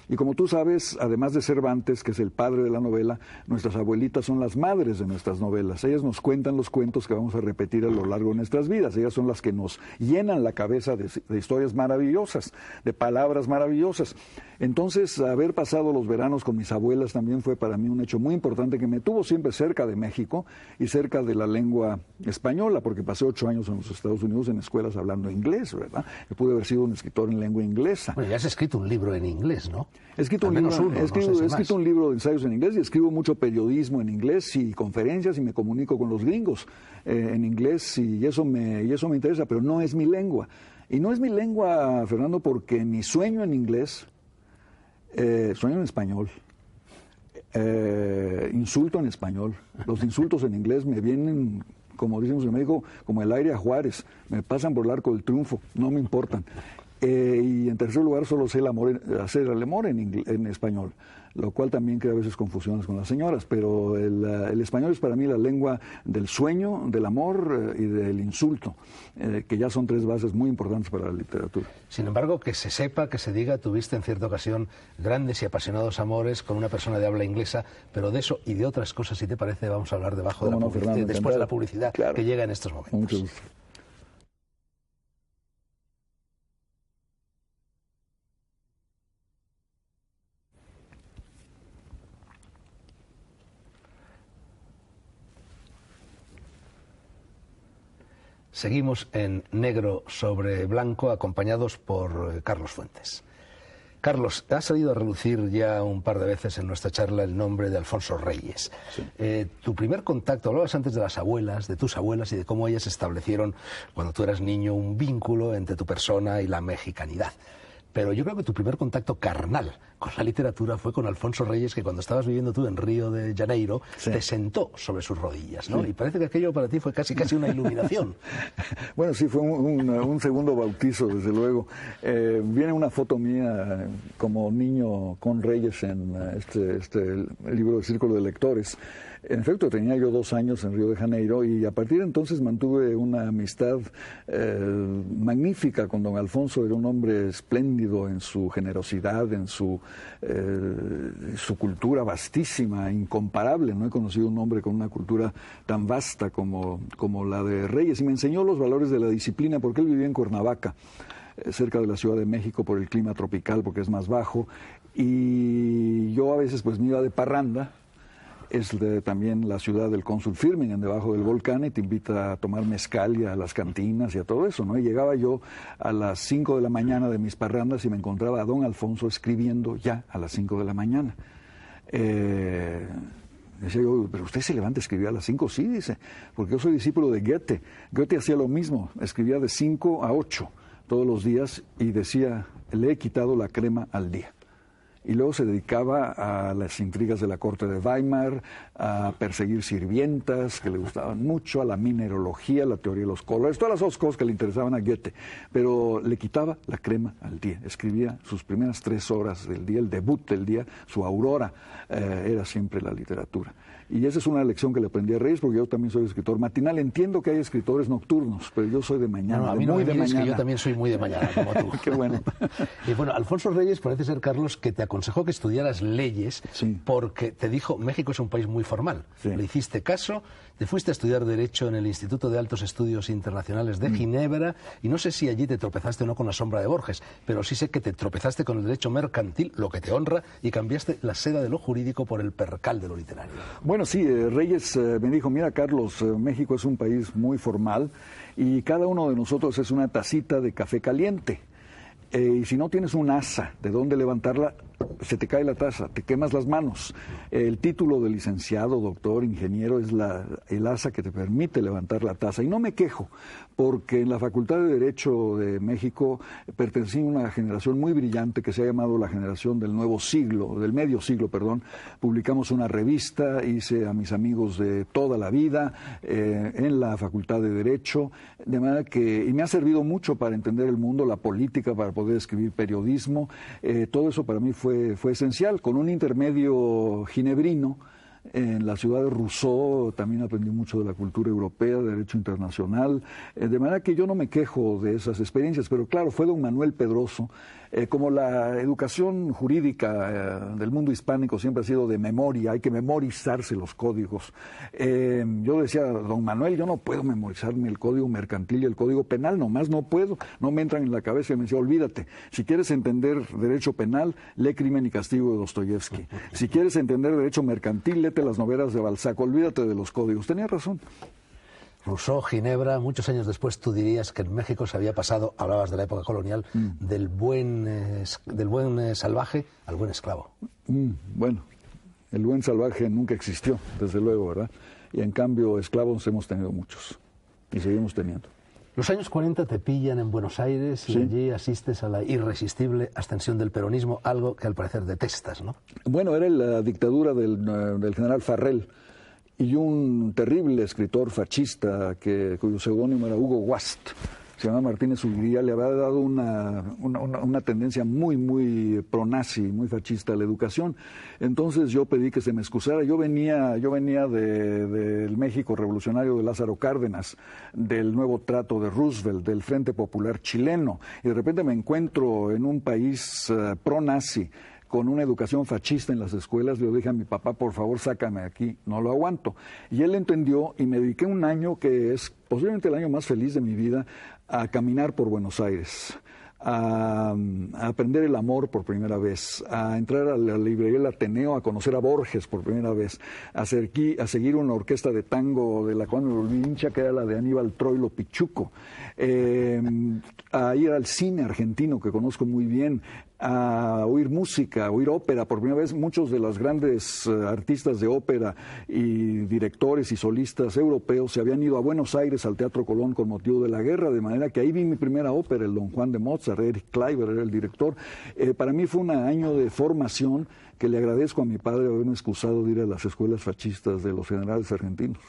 Y como tú sabes, además de Cervantes, que es el padre de la novela, nuestras abuelitas son las madres de nuestras novelas. Ellas nos cuentan los cuentos que vamos a repetir a lo largo de nuestras vidas. Ellas son las que nos llenan la cabeza de historias maravillosas, de palabras maravillosas. Entonces, haber pasado los veranos con mis abuelas también fue para mí un hecho muy importante que me tuvo siempre cerca de México y cerca de la lengua española, porque pasé 8 años en los Estados Unidos en escuelas hablando inglés, ¿verdad? Yo pude haber sido un escritor en lengua inglesa. Bueno, ya has escrito un libro en inglés, ¿no? He escrito un libro de ensayos en inglés y escribo mucho periodismo en inglés y conferencias y me comunico con los gringos en inglés y eso me interesa, pero no es mi lengua. Y no es mi lengua, Fernando, porque mi sueño en inglés, sueño en español, insulto en español. Los insultos en inglés me vienen, como decimos en México, como el aire a Juárez, me pasan por el arco del triunfo, no me importan. Y en tercer lugar solo sé hacer el amor en español, lo cual también crea a veces confusiones con las señoras, pero el español es para mí la lengua del sueño, del amor y del insulto, que ya son 3 bases muy importantes para la literatura. Sin embargo, que se sepa, que se diga, tuviste en cierta ocasión grandes y apasionados amores con una persona de habla inglesa, pero de eso y de otras cosas, si te parece, vamos a hablar después de la publicidad que llega en estos momentos. Mucho gusto. Seguimos en negro sobre blanco, acompañados por Carlos Fuentes. Carlos, ha salido a relucir ya un par de veces en nuestra charla el nombre de Alfonso Reyes. Sí. Tu primer contacto, hablabas antes de las abuelas, de tus abuelas y de cómo ellas establecieron, cuando tú eras niño, un vínculo entre tu persona y la mexicanidad. Pero yo creo que tu primer contacto carnal con la literatura fue con Alfonso Reyes, que cuando estabas viviendo tú en Río de Janeiro, te sentó sobre sus rodillas, ¿no? Sí. Y parece que aquello para ti fue casi una iluminación. Bueno, sí, fue un segundo bautizo, desde luego. Viene una foto mía como niño con Reyes en este libro de Círculo de Lectores. En efecto, tenía yo 2 años en Río de Janeiro y a partir de entonces mantuve una amistad magnífica con don Alfonso. Era un hombre espléndido en su generosidad, en su cultura vastísima, incomparable. No he conocido un hombre con una cultura tan vasta como la de Reyes, y me enseñó los valores de la disciplina, porque él vivía en Cuernavaca, cerca de la Ciudad de México, por el clima tropical, porque es más bajo, Y yo a veces pues me iba de parranda. Es también la ciudad del cónsul Firmingen, debajo del volcán, y te invita a tomar mezcal y a las cantinas y a todo eso, ¿no? Y llegaba yo a las 5 de la mañana de mis parrandas y me encontraba a don Alfonso escribiendo ya a las 5 de la mañana. Decía yo, pero usted se levanta a escribir a las 5, sí, dice, porque yo soy discípulo de Goethe. Goethe hacía lo mismo, escribía de 5 a 8 todos los días y decía, le he quitado la crema al día. Y luego se dedicaba a las intrigas de la corte de Weimar, a perseguir sirvientas que le gustaban mucho, a la mineralogía, la teoría de los colores, todas las otras cosas que le interesaban a Goethe. Pero le quitaba la crema al día. Escribía sus primeras 3 horas del día, el debut del día, su aurora, era siempre la literatura. Y esa es una lección que le aprendí a Reyes, porque yo también soy escritor matinal. Entiendo que hay escritores nocturnos, pero yo soy de mañana. No, a mí no me digas que yo también soy muy de mañana, como tú. Qué bueno. Y bueno, Alfonso Reyes parece ser, Carlos, que te aconsejó que estudiaras leyes, sí, porque te dijo, México es un país muy formal. Sí. Le hiciste caso, te fuiste a estudiar Derecho en el Instituto de Altos Estudios Internacionales de Ginebra, y no sé si allí te tropezaste o no con la sombra de Borges, pero sí sé que te tropezaste con el derecho mercantil, lo que te honra, y cambiaste la seda de lo jurídico por el percal de lo literario. Bueno, sí, Reyes me dijo, mira Carlos, México es un país muy formal y cada uno de nosotros es una tacita de café caliente. Y si no tienes un asa de dónde levantarla, se te cae la taza, te quemas las manos. El título de licenciado, doctor, ingeniero es el asa que te permite levantar la taza. Y no me quejo, porque en la Facultad de Derecho de México pertenecí a una generación muy brillante que se ha llamado la generación del nuevo siglo, del medio siglo, perdón. Publicamos una revista, hice a mis amigos de toda la vida en la Facultad de Derecho, de manera que, y me ha servido mucho para entender el mundo, la política, para poder escribir periodismo. Todo eso para mí fue esencial. Con un intermedio ginebrino en la ciudad de Rousseau también aprendí mucho de la cultura europea, de derecho internacional, de manera que yo no me quejo de esas experiencias, pero claro, fue don Manuel Pedroso. Como la educación jurídica del mundo hispánico siempre ha sido de memoria, hay que memorizarse los códigos. Yo decía, don Manuel, yo no puedo memorizarme el código mercantil y el código penal, nomás no puedo, no me entran en la cabeza. Y me decía, olvídate, si quieres entender derecho penal, lee Crimen y Castigo de Dostoyevsky. Si quieres entender derecho mercantil, léete las novelas de Balzac, olvídate de los códigos. Tenía razón. Rousseau, Ginebra, muchos años después tú dirías que en México se había pasado, hablabas de la época colonial, del buen salvaje al buen esclavo. Bueno, el buen salvaje nunca existió, desde luego, ¿verdad? Y en cambio esclavos hemos tenido muchos y seguimos teniendo. Los años 40 te pillan en Buenos Aires y allí asistes a la irresistible ascensión del peronismo, algo que al parecer detestas, ¿no? Bueno, era la dictadura del general Farrell. Y un terrible escritor fascista cuyo seudónimo era Hugo Wast, se llamaba Martínez Ugría, le había dado una tendencia muy pronazi, muy fascista a la educación. Entonces yo pedí que se me excusara. Yo venía del México revolucionario de Lázaro Cárdenas, del nuevo trato de Roosevelt, del Frente Popular chileno, y de repente me encuentro en un país pronazi, con una educación fascista en las escuelas. Le dije a mi papá, por favor, sácame aquí, no lo aguanto. Y él entendió y me dediqué un año, que es posiblemente el año más feliz de mi vida, a caminar por Buenos Aires, a aprender el amor por primera vez, a entrar a la librería del Ateneo, a conocer a Borges por primera vez, a seguir una orquesta de tango de la cual me volví hincha, que era la de Aníbal Troilo Pichuco, a ir al cine argentino, que conozco muy bien, a oír música, a oír ópera. Por primera vez muchos de los grandes artistas de ópera y directores y solistas europeos se habían ido a Buenos Aires al Teatro Colón con motivo de la guerra, de manera que ahí vi mi primera ópera, el Don Juan de Mozart. Erich Kleiber era el director. Para mí fue un año de formación que le agradezco a mi padre haberme excusado de ir a las escuelas fascistas de los generales argentinos.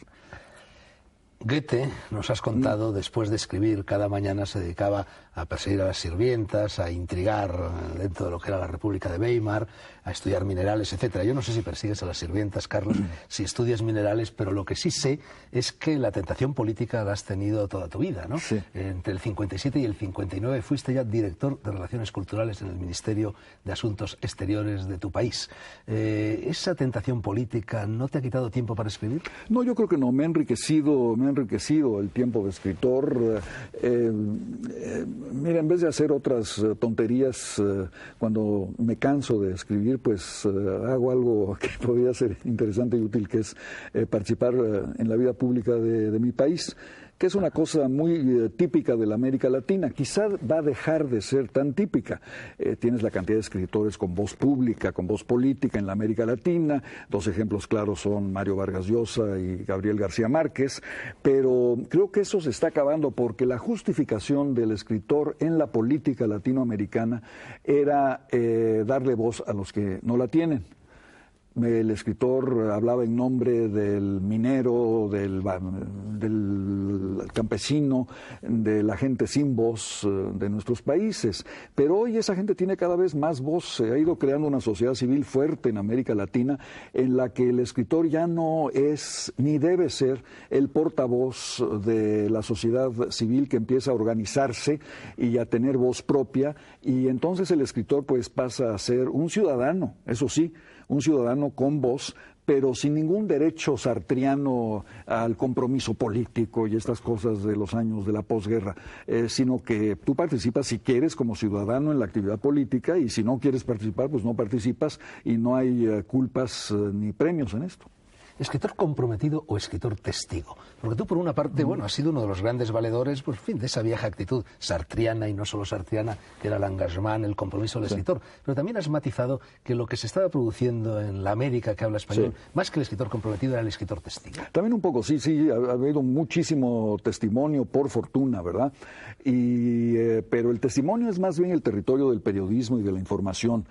Goethe, nos has contado, después de escribir cada mañana se dedicaba a perseguir a las sirvientas, a intrigar dentro de lo que era la República de Weimar, a estudiar minerales, etcétera. Yo no sé si persigues a las sirvientas, Carlos, si estudias minerales, pero lo que sí sé es que la tentación política la has tenido toda tu vida, ¿no? Sí. Entre el 57 y el 59 fuiste ya director de Relaciones Culturales en el Ministerio de Asuntos Exteriores de tu país. ¿Esa tentación política no te ha quitado tiempo para escribir? No, yo creo que no. Me ha enriquecido el tiempo de escritor. Mira, en vez de hacer otras tonterías, cuando me canso de escribir, pues hago algo que podría ser interesante y útil, que es participar en la vida pública de mi país, que es una cosa muy típica de la América Latina. Quizá va a dejar de ser tan típica. Tienes la cantidad de escritores con voz pública, con voz política en la América Latina. Dos ejemplos claros son Mario Vargas Llosa y Gabriel García Márquez, pero creo que eso se está acabando porque la justificación del escritor en la política latinoamericana era darle voz a los que no la tienen. El escritor hablaba en nombre del minero, del campesino, de la gente sin voz de nuestros países. Pero hoy esa gente tiene cada vez más voz. Se ha ido creando una sociedad civil fuerte en América Latina en la que el escritor ya no es ni debe ser el portavoz de la sociedad civil que empieza a organizarse y a tener voz propia. Y entonces el escritor pues pasa a ser un ciudadano, eso sí, un ciudadano con voz, pero sin ningún derecho sartriano al compromiso político y estas cosas de los años de la posguerra, sino que tú participas si quieres como ciudadano en la actividad política y si no quieres participar, pues no participas y no hay culpas ni premios en esto. ¿Escritor comprometido o escritor testigo? Porque tú, por una parte, bueno, has sido uno de los grandes valedores, pues, en fin, de esa vieja actitud sartriana y no solo sartriana, que era el engagement, el compromiso del escritor. Pero también has matizado que lo que se estaba produciendo en la América que habla español, más que el escritor comprometido, era el escritor testigo. También un poco, sí, ha habido muchísimo testimonio, por fortuna, ¿verdad? Pero el testimonio es más bien el territorio del periodismo y de la información.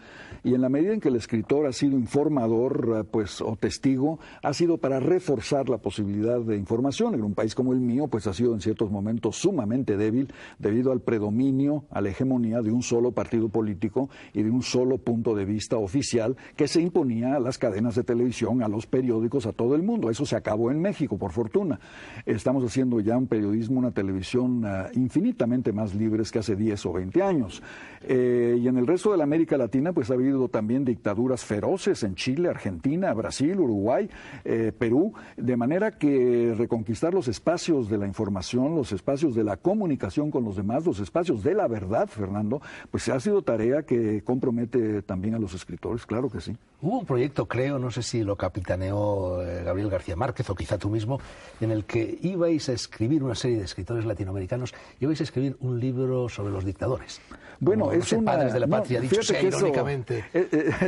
Y en la medida en que el escritor ha sido informador, pues, o testigo, ha sido para reforzar la posibilidad de información. En un país como el mío, pues ha sido en ciertos momentos sumamente débil debido al predominio, a la hegemonía de un solo partido político y de un solo punto de vista oficial que se imponía a las cadenas de televisión, a los periódicos, a todo el mundo. Eso se acabó en México, por fortuna. Estamos haciendo ya un periodismo, una televisión infinitamente más libres que hace 10 o 20 años. Y en el resto de la América Latina, pues ha habido también dictaduras feroces en Chile, Argentina, Brasil, Uruguay, Perú, de manera que reconquistar los espacios de la información, los espacios de la comunicación con los demás, los espacios de la verdad, Fernando, pues ha sido tarea que compromete también a los escritores, claro que sí. Hubo un proyecto, creo, no sé si lo capitaneó Gabriel García Márquez o quizá tú mismo, en el que ibais a escribir una serie de escritores latinoamericanos, ibais a escribir un libro sobre los dictadores. Bueno, como, es una... Padres de la Patria, dicho sea irónicamente.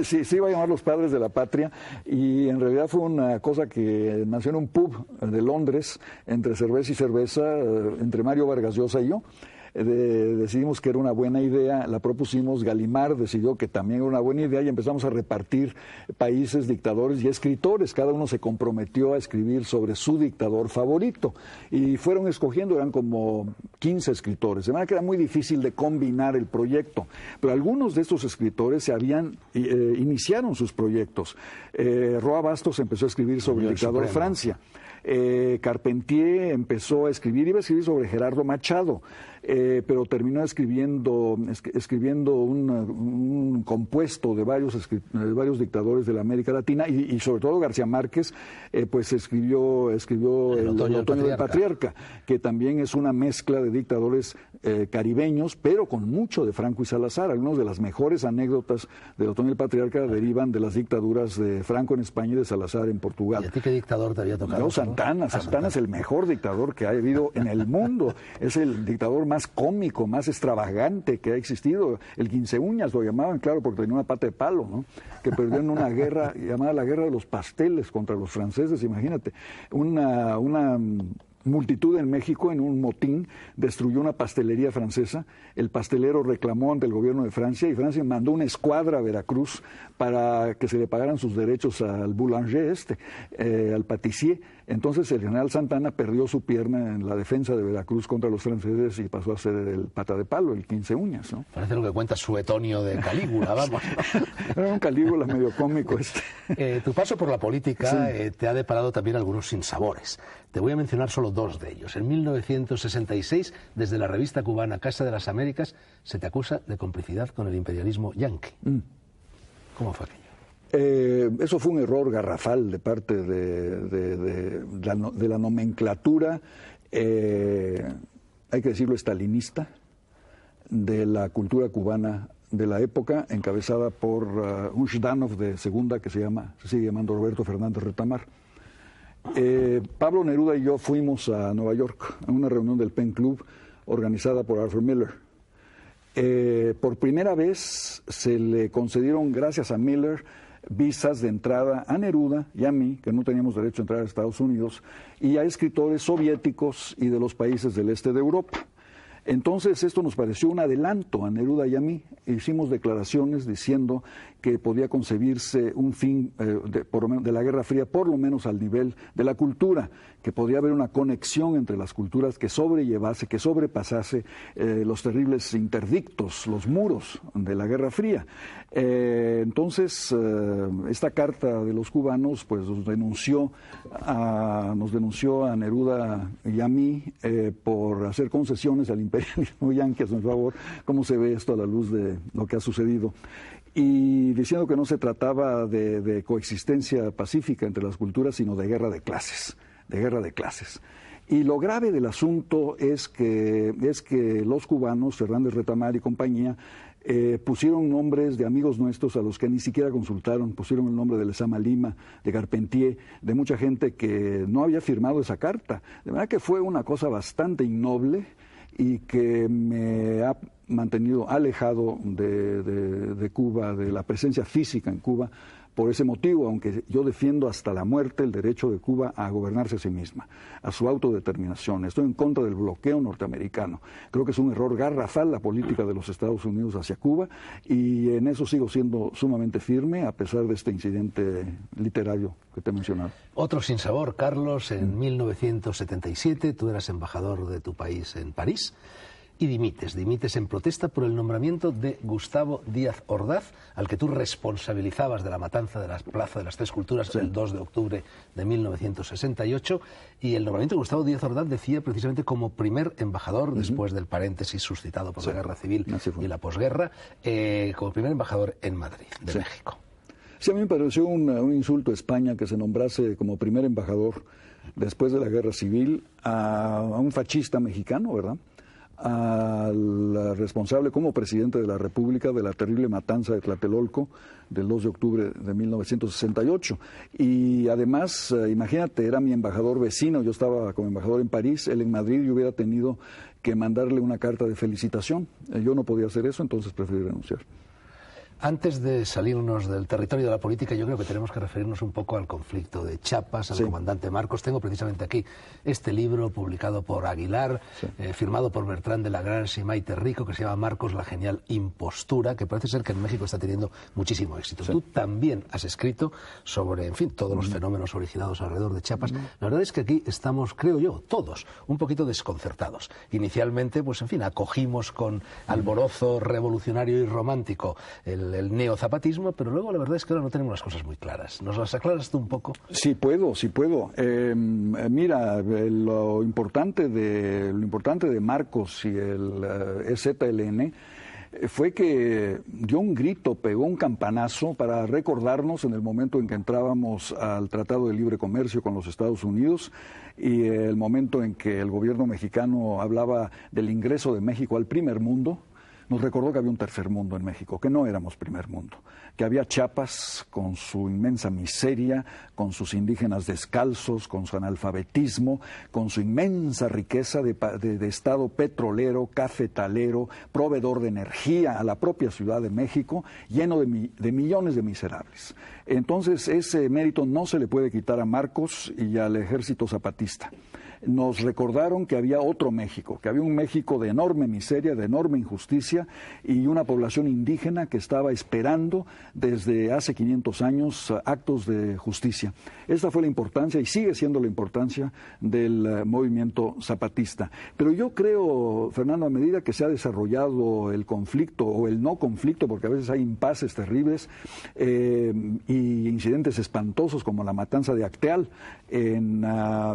Sí, se iba a llamar Los Padres de la Patria, y en realidad fue una cosa que nació en un pub de Londres, entre cerveza y cerveza, entre Mario Vargas Llosa y yo. Decidimos que era una buena idea, la propusimos, Gallimard decidió que también era una buena idea y empezamos a repartir países, dictadores y escritores. Cada uno se comprometió a escribir sobre su dictador favorito y fueron escogiendo, eran como 15 escritores, de manera que era muy difícil de combinar el proyecto, pero algunos de estos escritores iniciaron sus proyectos. Roa Bastos empezó a escribir sobre el dictador Francia. Carpentier empezó a escribir, iba a escribir sobre Gerardo Machado, pero terminó escribiendo un compuesto de varios dictadores de la América Latina y sobre todo García Márquez, pues escribió el Otoño del Patriarca, que también es una mezcla de dictadores caribeños, pero con mucho de Franco y Salazar. Algunas de las mejores anécdotas del Otoño del Patriarca derivan de las dictaduras de Franco en España y de Salazar en Portugal. ¿Y a ti qué dictador te había tocado? Santana es el mejor dictador que ha habido en el mundo. Es el dictador más cómico, más extravagante que ha existido. El 15 uñas lo llamaban, claro, porque tenía una pata de palo, ¿no? Que perdió en una guerra llamada la Guerra de los Pasteles contra los franceses, imagínate. Una multitud en México, en un motín, destruyó una pastelería francesa. El pastelero reclamó ante el gobierno de Francia y Francia mandó una escuadra a Veracruz para que se le pagaran sus derechos al boulanger al patissier. Entonces el general Santana perdió su pierna en la defensa de Veracruz contra los franceses y pasó a ser el pata de palo, el 15 uñas, ¿no? Parece lo que cuenta Suetonio de Calígula, vamos. Era un Calígula medio cómico Tu paso por la política te ha deparado también algunos sinsabores. Te voy a mencionar solo dos de ellos. En 1966, desde la revista cubana Casa de las Américas, se te acusa de complicidad con el imperialismo yanqui. ¿Cómo fue aquello? Eso fue un error garrafal de parte de la nomenclatura, hay que decirlo, estalinista, de la cultura cubana de la época, encabezada por un Zhdanov de segunda que se sigue llamando Roberto Fernández Retamar. Pablo Neruda y yo fuimos a Nueva York a una reunión del Penn Club organizada por Arthur Miller. Por primera vez se le concedieron, gracias a Miller, visas de entrada a Neruda y a mí, que no teníamos derecho a entrar a Estados Unidos, y a escritores soviéticos y de los países del este de Europa. Entonces esto nos pareció un adelanto a Neruda y a mí. Hicimos declaraciones diciendo que podía concebirse un fin de la Guerra Fría, por lo menos al nivel de la cultura, que podía haber una conexión entre las culturas que sobrellevase, que sobrepasase los terribles interdictos, los muros de la Guerra Fría. Entonces, esta carta de los cubanos pues nos denunció a Neruda y a mí por hacer concesiones al imperialismo yanqui, a su favor. ¿Cómo se ve esto a la luz de lo que ha sucedido? Y diciendo que no se trataba de coexistencia pacífica entre las culturas, sino de guerra de clases, Y lo grave del asunto es que los cubanos, Fernández Retamar y compañía, pusieron nombres de amigos nuestros a los que ni siquiera consultaron, pusieron el nombre de Lezama Lima, de Carpentier, de mucha gente que no había firmado esa carta. De verdad que fue una cosa bastante innoble y que me ha mantenido alejado de Cuba, de la presencia física en Cuba, por ese motivo, aunque yo defiendo hasta la muerte el derecho de Cuba a gobernarse a sí misma, a su autodeterminación. Estoy en contra del bloqueo norteamericano. Creo que es un error garrafal la política de los Estados Unidos hacia Cuba, y en eso sigo siendo sumamente firme, a pesar de este incidente literario que te he mencionado. Otro sinsabor, Carlos, en 1977 tú eras embajador de tu país en París y dimites en protesta por el nombramiento de Gustavo Díaz Ordaz, al que tú responsabilizabas de la matanza de la Plaza de las Tres Culturas el 2 de octubre de 1968, y el nombramiento de Gustavo Díaz Ordaz decía precisamente como primer embajador, después del paréntesis suscitado por la Guerra Civil y la posguerra, como primer embajador en Madrid, de México. Sí, a mí me pareció un insulto a España que se nombrase como primer embajador después de la Guerra Civil a un fascista mexicano, ¿verdad?, al responsable como presidente de la República de la terrible matanza de Tlatelolco del 2 de octubre de 1968. Y además, imagínate, era mi embajador vecino, yo estaba como embajador en París, él en Madrid, yo hubiera tenido que mandarle una carta de felicitación. Yo no podía hacer eso, entonces preferí renunciar. Antes de salirnos del territorio de la política, yo creo que tenemos que referirnos un poco al conflicto de Chiapas, al comandante Marcos. Tengo precisamente aquí este libro publicado por Aguilar, firmado por Bertrand de Lagrange y Maite Rico, que se llama Marcos, la genial impostura, que parece ser que en México está teniendo muchísimo éxito. Tú también has escrito sobre, en fin, todos los fenómenos originados alrededor de Chiapas. La verdad es que aquí estamos, creo yo, todos un poquito desconcertados. Inicialmente, pues en fin, acogimos con alborozo revolucionario y romántico el neozapatismo, pero luego la verdad es que ahora no tenemos las cosas muy claras. ¿Nos las aclaras tú un poco? Sí puedo. Mira, lo importante de Marcos y el EZLN fue que dio un grito, pegó un campanazo para recordarnos en el momento en que entrábamos al Tratado de Libre Comercio con los Estados Unidos y el momento en que el gobierno mexicano hablaba del ingreso de México al primer mundo. Nos recordó que había un tercer mundo en México, que no éramos primer mundo, que había Chiapas con su inmensa miseria, con sus indígenas descalzos, con su analfabetismo, con su inmensa riqueza de estado petrolero, cafetalero, proveedor de energía a la propia Ciudad de México, lleno de millones de miserables. Entonces ese mérito no se le puede quitar a Marcos y al ejército zapatista. Nos recordaron que había otro México, que había un México de enorme miseria, de enorme injusticia y una población indígena que estaba esperando desde hace 500 años actos de justicia. Esta fue la importancia y sigue siendo la importancia del movimiento zapatista. Pero yo creo, Fernando, a medida que se ha desarrollado el conflicto o el no conflicto, porque a veces hay impases terribles y incidentes espantosos como la matanza de Acteal en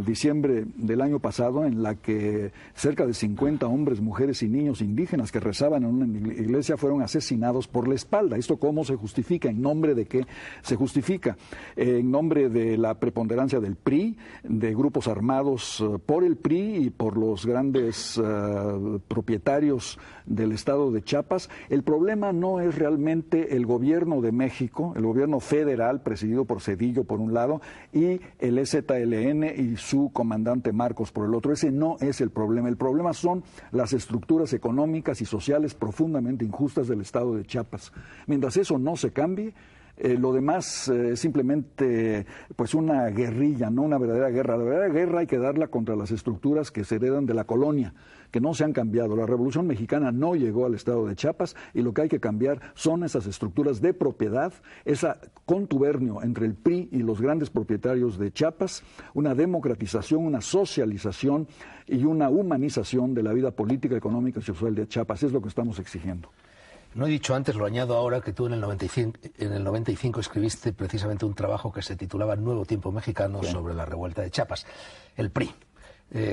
diciembre del el año pasado en la que cerca de 50 hombres, mujeres y niños indígenas que rezaban en una iglesia fueron asesinados por la espalda. ¿Esto cómo se justifica? ¿En nombre de qué se justifica? En nombre de la preponderancia del PRI, de grupos armados por el PRI y por los grandes propietarios del estado de Chiapas. El problema no es realmente el gobierno de México, el gobierno federal presidido por Zedillo por un lado y el EZLN y su comandante Marcos por el otro. Ese no es el problema. El problema son las estructuras económicas y sociales profundamente injustas del estado de Chiapas. Mientras eso no se cambie, lo demás es simplemente pues una guerrilla, no una verdadera guerra. La verdadera guerra hay que darla contra las estructuras que se heredan de la colonia, que no se han cambiado. La Revolución Mexicana no llegó al estado de Chiapas y lo que hay que cambiar son esas estructuras de propiedad, ese contubernio entre el PRI y los grandes propietarios de Chiapas, una democratización, una socialización y una humanización de la vida política, económica y social de Chiapas. Es lo que estamos exigiendo. No he dicho antes, lo añado ahora, que tú en el 95 escribiste precisamente un trabajo que se titulaba Nuevo Tiempo Mexicano sobre la revuelta de Chiapas, el PRI.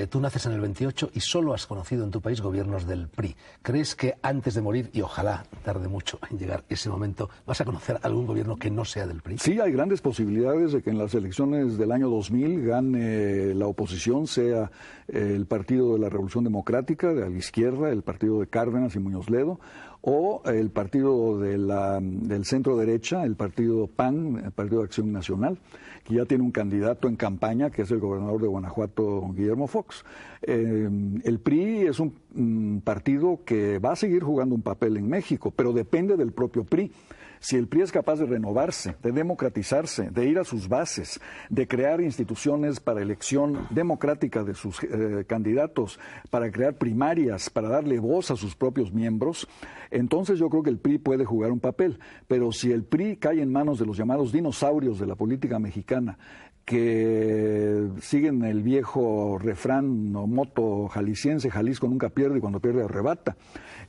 Tú naces en el 28 y solo has conocido en tu país gobiernos del PRI. ¿Crees que antes de morir, y ojalá tarde mucho en llegar ese momento, vas a conocer algún gobierno que no sea del PRI? Sí, hay grandes posibilidades de que en las elecciones del año 2000 gane la oposición, sea el Partido de la Revolución Democrática, de la izquierda, el partido de Cárdenas y Muñoz Ledo, o el partido del centro derecha, el partido PAN, el Partido de Acción Nacional, que ya tiene un candidato en campaña, que es el gobernador de Guanajuato, Guillermo Fox. El PRI es un partido que va a seguir jugando un papel en México, pero depende del propio PRI. Si el PRI es capaz de renovarse, de democratizarse, de ir a sus bases, de crear instituciones para elección democrática de sus candidatos, para crear primarias, para darle voz a sus propios miembros, entonces yo creo que el PRI puede jugar un papel. Pero si el PRI cae en manos de los llamados dinosaurios de la política mexicana, que siguen el viejo refrán o moto jalisciense: Jalisco nunca pierde y cuando pierde arrebata.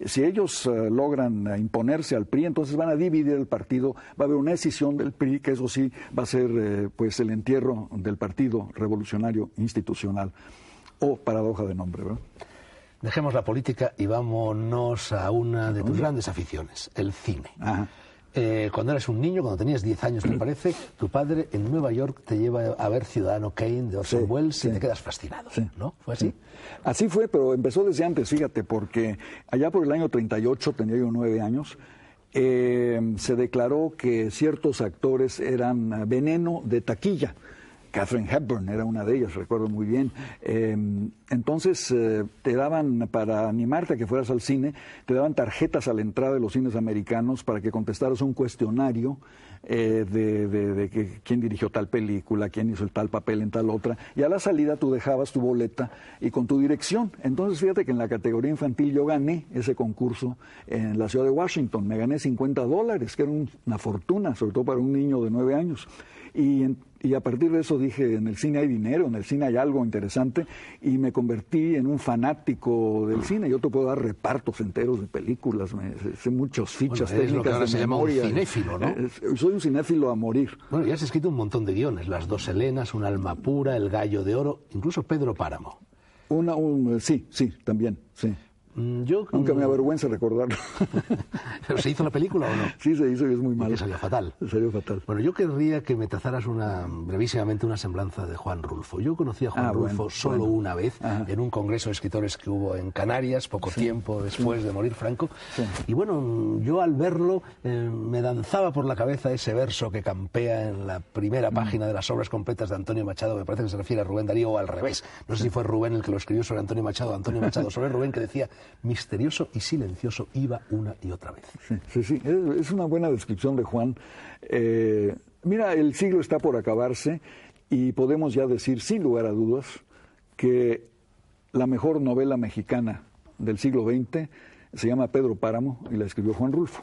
Si ellos logran imponerse al PRI, entonces van a dividir el partido, va a haber una escisión del PRI, que eso sí va a ser pues el entierro del Partido Revolucionario Institucional, o paradoja de nombre, ¿verdad? Dejemos la política y vámonos a una de tus grandes aficiones, el cine. Ajá. Cuando eras un niño, cuando tenías 10 años, me parece, tu padre en Nueva York te lleva a ver Ciudadano Kane de Orson Welles y te quedas fascinado, ¿no? ¿Fue así? Sí. Así fue, pero empezó desde antes, fíjate, porque allá por el año 38, tenía yo 9 años, se declaró que ciertos actores eran veneno de taquilla. Katharine Hepburn era una de ellas, recuerdo muy bien. Entonces te daban, para animarte a que fueras al cine, te daban tarjetas a la entrada de los cines americanos para que contestaras un cuestionario de quién dirigió tal película, quién hizo el tal papel en tal otra, y a la salida tú dejabas tu boleta y con tu dirección. Entonces fíjate que en la categoría infantil yo gané ese concurso en la ciudad de Washington, me gané $50, que era una fortuna, sobre todo para un niño de 9 años. Y a partir de eso dije, en el cine hay dinero, en el cine hay algo interesante, y me convertí en un fanático del cine. Yo te puedo dar repartos enteros de películas, sé muchas fichas técnicas lo que ahora se llama un cinéfilo, ¿no? Soy un cinéfilo a morir. Bueno, ya has escrito un montón de guiones, Las dos Helenas, Un alma pura, El gallo de oro, incluso Pedro Páramo. Sí, también, sí. Aunque me avergüenza recordarlo. ¿Pero se hizo la película o no? Sí, se hizo y es muy malo. Que salió fatal. Salió fatal. Bueno, yo querría que me trazaras brevísimamente una semblanza de Juan Rulfo. Yo conocí a Juan Rulfo solo una vez, en un congreso de escritores que hubo en Canarias, poco tiempo después de morir Franco. Sí. Y bueno, yo al verlo me danzaba por la cabeza ese verso que campea en la primera página de las obras completas de Antonio Machado, me parece que se refiere a Rubén Darío, o al revés. No sé si fue Rubén el que lo escribió sobre Antonio Machado sobre Rubén, que decía: misterioso y silencioso iba una y otra vez. Sí. Es una buena descripción de Juan. Mira, el siglo está por acabarse y podemos ya decir, sin lugar a dudas, que la mejor novela mexicana del siglo XX se llama Pedro Páramo y la escribió Juan Rulfo.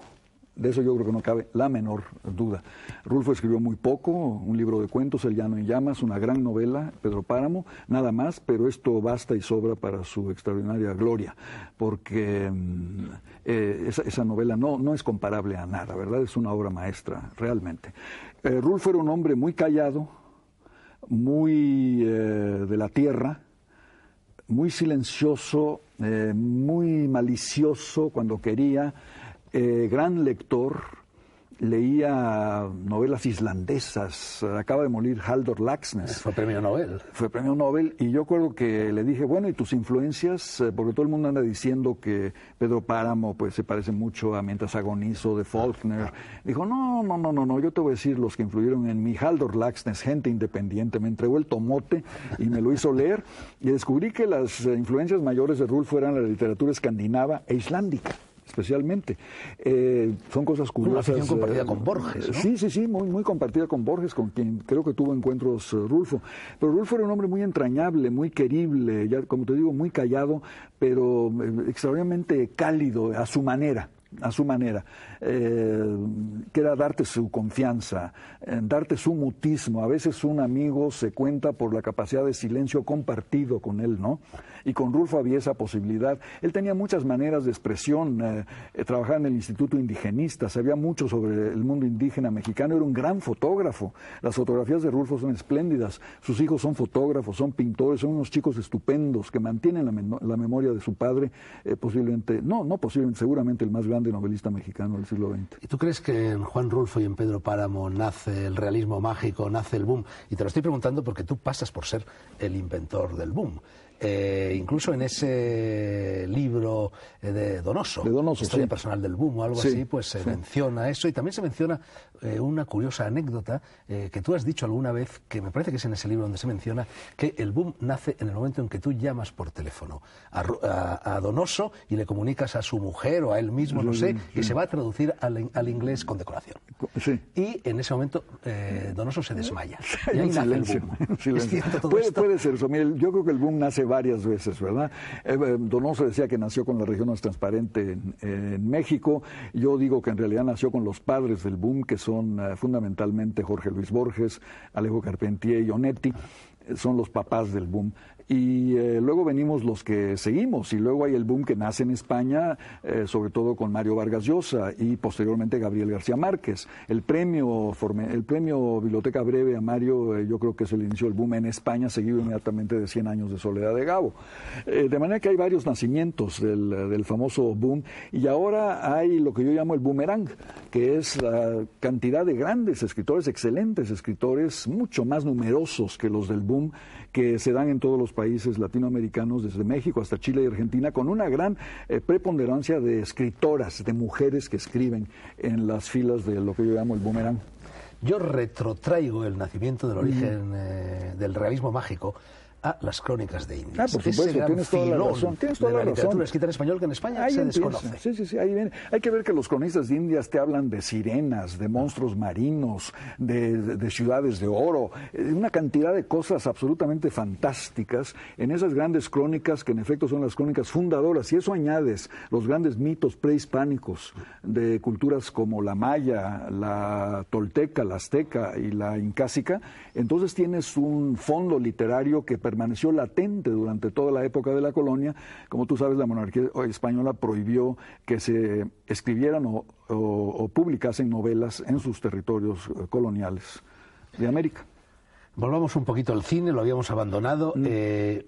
De eso yo creo que no cabe la menor duda. Rulfo escribió muy poco, un libro de cuentos, El llano en llamas, una gran novela, Pedro Páramo, nada más, pero esto basta y sobra para su extraordinaria gloria, porque esa novela no es comparable a nada, ¿verdad? Es una obra maestra, realmente. Rulfo era un hombre muy callado, muy de la tierra, muy silencioso, muy malicioso cuando quería, gran lector. Leía novelas islandesas, acaba de morir Halldór Laxness. Fue premio Nobel. Fue premio Nobel, y yo acuerdo que le dije, bueno, ¿y tus influencias? Porque todo el mundo anda diciendo que Pedro Páramo pues se parece mucho a Mientras agonizo de Faulkner. Dijo, no, yo te voy a decir los que influyeron en mí. Halldór Laxness, Gente independiente, me entregó el tomote y me lo hizo leer, y descubrí que las influencias mayores de Rulfo eran la literatura escandinava e islandica. Especialmente. Son cosas curiosas. Una afición compartida con Borges, ¿no? Sí, muy compartida con Borges, con quien creo que tuvo encuentros Rulfo. Pero Rulfo era un hombre muy entrañable, muy querible, ya como te digo, muy callado, pero extraordinariamente cálido a su manera. Que era darte su confianza, darte su mutismo. A veces un amigo se cuenta por la capacidad de silencio compartido con él, ¿no? Y con Rulfo había esa posibilidad. Él tenía muchas maneras de expresión, trabajaba en el Instituto Indigenista, sabía mucho sobre el mundo indígena mexicano, era un gran fotógrafo. Las fotografías de Rulfo son espléndidas, sus hijos son fotógrafos, son pintores, son unos chicos estupendos que mantienen la memoria de su padre, seguramente el más grande novelista mexicano del siglo XX. ¿Y tú crees que en Juan Rulfo y en Pedro Páramo nace el realismo mágico, nace el boom? Y te lo estoy preguntando porque tú pasas por ser el inventor del boom. Incluso en ese libro de Donoso, Historia personal del boom o algo así, pues se menciona eso, y también se menciona una curiosa anécdota que tú has dicho alguna vez, que me parece que es en ese libro donde se menciona, que el boom nace en el momento en que tú llamas por teléfono a Donoso y le comunicas a su mujer o a él mismo, no sé, que se va a traducir al inglés con decoración. Sí. Y en ese momento Donoso se desmaya. Y Hay ahí un nace el silencio. boom. ¿Es cierto todo esto? Puede ser eso. Mire, yo creo que el boom nace varias veces, ¿verdad? Donoso decía que nació con la región más transparente en México. Yo digo que en realidad nació con los padres del boom, que son fundamentalmente Jorge Luis Borges, Alejo Carpentier y Onetti. Son los papás del boom. Y luego venimos los que seguimos, y luego hay el boom que nace en España, sobre todo con Mario Vargas Llosa y posteriormente Gabriel García Márquez. El premio Biblioteca Breve a Mario, yo creo que es el inicio del boom en España, seguido inmediatamente de 100 años de soledad de Gabo. De manera que hay varios nacimientos del famoso boom, y ahora hay lo que yo llamo el boomerang, que es la cantidad de grandes escritores, excelentes escritores, mucho más numerosos que los del boom, que se dan en todos los países latinoamericanos, desde México hasta Chile y Argentina, con una gran preponderancia de escritoras, de mujeres que escriben en las filas de lo que yo llamo el boomerang. Yo retrotraigo el nacimiento del origen del realismo mágico a las crónicas de Indias. Por supuesto, tienes toda la razón. Tienes toda la razón. Literatura escrita en español que en España se desconoce. Sí, ahí viene. Hay que ver que los cronistas de Indias te hablan de sirenas, de monstruos marinos, de ciudades de oro, una cantidad de cosas absolutamente fantásticas en esas grandes crónicas que en efecto son las crónicas fundadoras. Y eso añades los grandes mitos prehispánicos de culturas como la maya, la tolteca, la azteca y la incásica. Entonces tienes un fondo literario que permaneció latente durante toda la época de la colonia. Como tú sabes, la monarquía española prohibió que se escribieran o publicasen novelas en sus territorios coloniales de América. Volvamos un poquito al cine, lo habíamos abandonado.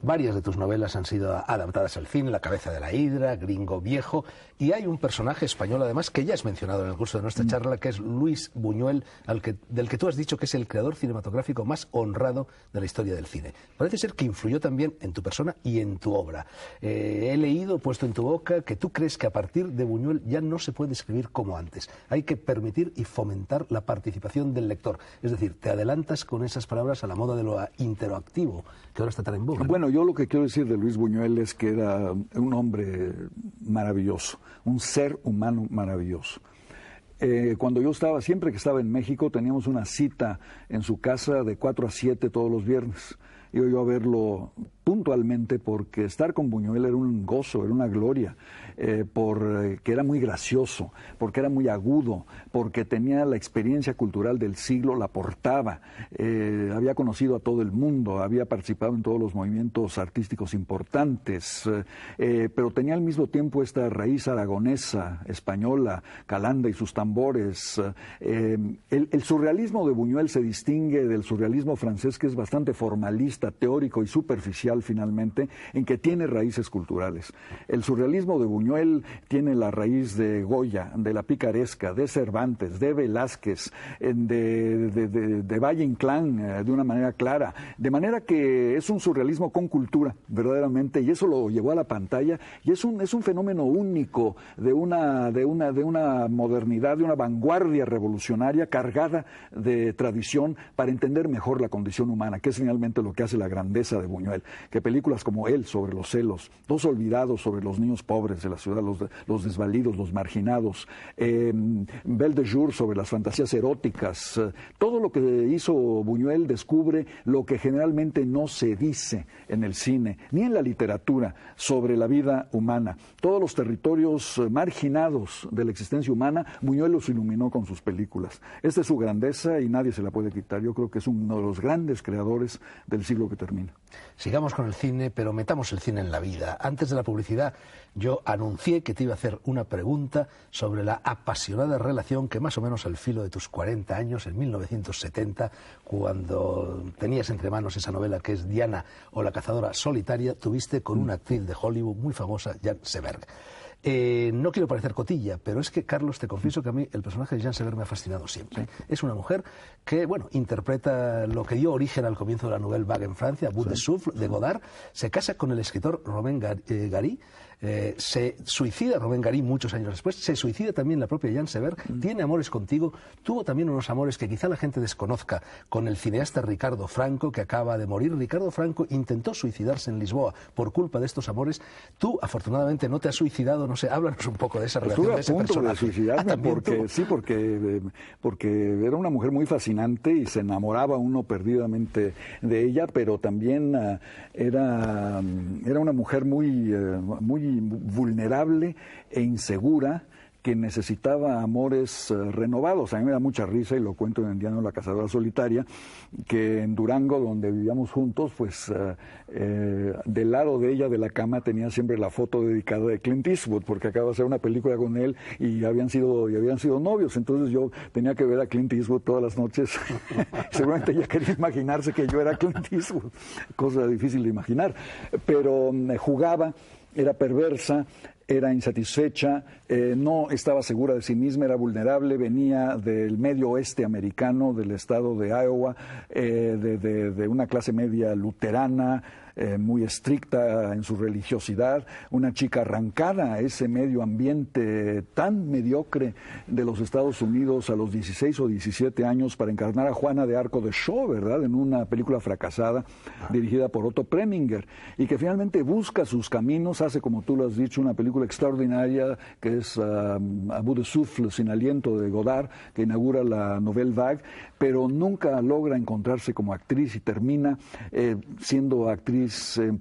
Varias de tus novelas han sido adaptadas al cine, La cabeza de la hidra, Gringo viejo, y hay un personaje español además que ya has mencionado en el curso de nuestra charla, que es Luis Buñuel, del que tú has dicho que es el creador cinematográfico más honrado de la historia del cine. Parece ser que influyó también en tu persona y en tu obra. He leído, puesto en tu boca, que tú crees que a partir de Buñuel ya no se puede escribir como antes. Hay que permitir y fomentar la participación del lector. Es decir, te adelantas con esas palabras a la moda de lo interactivo, que ahora está tan en boga. Bueno, yo lo que quiero decir de Luis Buñuel es que era un hombre maravilloso, un ser humano maravilloso. Cuando yo siempre que estaba en México, teníamos una cita en su casa de 4 a 7 todos los viernes. Iba yo a verlo puntualmente porque estar con Buñuel era un gozo, era una gloria, porque era muy gracioso, porque era muy agudo, porque tenía la experiencia cultural del siglo, la portaba, había conocido a todo el mundo, había participado en todos los movimientos artísticos importantes, pero tenía al mismo tiempo esta raíz aragonesa, española, Calanda y sus tambores. El surrealismo de Buñuel se distingue del surrealismo francés, que es bastante formalista, simplista, teórico y superficial finalmente, en que tiene raíces culturales. El surrealismo de Buñuel tiene la raíz de Goya, de la picaresca, de Cervantes, de Velázquez, de Valle Inclán, de una manera clara, de manera que es un surrealismo con cultura, verdaderamente, y eso lo llevó a la pantalla, y es un fenómeno único de una modernidad, de una vanguardia revolucionaria cargada de tradición para entender mejor la condición humana, que es finalmente lo que hace la grandeza de Buñuel, que películas como Él sobre los celos, Dos olvidados sobre los niños pobres de la ciudad, los desvalidos, los marginados, Belle de Jour sobre las fantasías eróticas, todo lo que hizo Buñuel descubre lo que generalmente no se dice en el cine, ni en la literatura, sobre la vida humana. Todos los territorios marginados de la existencia humana, Buñuel los iluminó con sus películas. Esta es su grandeza y nadie se la puede quitar. Yo creo que es uno de los grandes creadores del siglo que termina. Sigamos con el cine, pero metamos el cine en la vida. Antes de la publicidad, yo anuncié que te iba a hacer una pregunta sobre la apasionada relación que más o menos al filo de tus 40 años, en 1970, cuando tenías entre manos esa novela que es Diana o la cazadora solitaria, tuviste con una actriz de Hollywood muy famosa, Jean Seberg. No quiero parecer cotilla, pero es que, Carlos, te confieso que a mí el personaje de Jean Seberg me ha fascinado siempre. Es una mujer que, bueno, interpreta lo que dio origen al comienzo de la Nouvelle Vague en Francia, Bout de Souffle, de Godard, se casa con el escritor Romain Gary, se suicida Romain Gary muchos años después, se suicida también la propia Jean Seberg, tiene amores contigo, tuvo también unos amores que quizá la gente desconozca con el cineasta Ricardo Franco, que acaba de morir. Ricardo Franco intentó suicidarse en Lisboa por culpa de estos amores. Tú, afortunadamente, no te has suicidado, no sé, háblanos un poco de esa relación, de ese personaje. Estuve a punto de suicidarme porque era una mujer muy fascinante y se enamoraba uno perdidamente de ella, pero también era una mujer muy vulnerable e insegura, que necesitaba amores renovados. A mí me da mucha risa, y lo cuento en Diana la cazadora solitaria, que en Durango, donde vivíamos juntos, pues del lado de ella, de la cama, tenía siempre la foto dedicada de Clint Eastwood, porque acaba de hacer una película con él y habían sido novios. Entonces yo tenía que ver a Clint Eastwood todas las noches. Seguramente ella quería imaginarse que yo era Clint Eastwood, cosa difícil de imaginar, pero jugaba, era perversa, era insatisfecha, no estaba segura de sí misma, era vulnerable, venía del medio oeste americano, del estado de Iowa, de una clase media luterana, muy estricta en su religiosidad, una chica arrancada a ese medio ambiente tan mediocre de los Estados Unidos a los 16 o 17 años para encarnar a Juana de Arco de Shaw, ¿verdad?, en una película fracasada dirigida por Otto Preminger, y que finalmente busca sus caminos, hace, como tú lo has dicho, una película extraordinaria que es Bout de Souffle, Sin aliento, de Godard, que inaugura la Nouvelle Vague, pero nunca logra encontrarse como actriz y termina siendo actriz en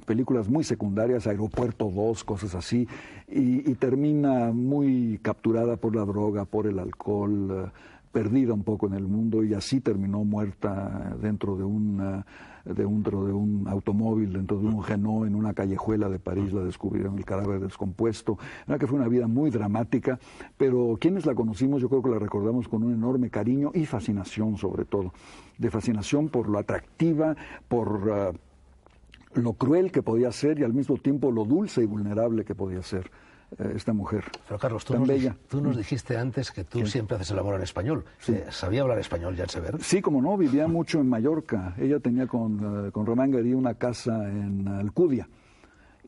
películas muy secundarias, Aeropuerto 2, cosas así, y termina muy capturada por la droga, por el alcohol, perdida un poco en el mundo, y así terminó muerta dentro de un automóvil, dentro de un Renault, en una callejuela de París. La descubrieron, el cadáver descompuesto. Era que fue una vida muy dramática, pero quienes la conocimos, yo creo que la recordamos con un enorme cariño y fascinación, sobre todo, de fascinación por lo atractiva, por lo cruel que podía ser, y al mismo tiempo lo dulce y vulnerable que podía ser esta mujer. Pero Carlos, tan bella. Tú nos dijiste antes que tú siempre haces el amor en español. Sí. ¿Sabía hablar español, Jean Seberg? Sí, como no, vivía mucho en Mallorca. Ella tenía con Romain Gary una casa en Alcudia,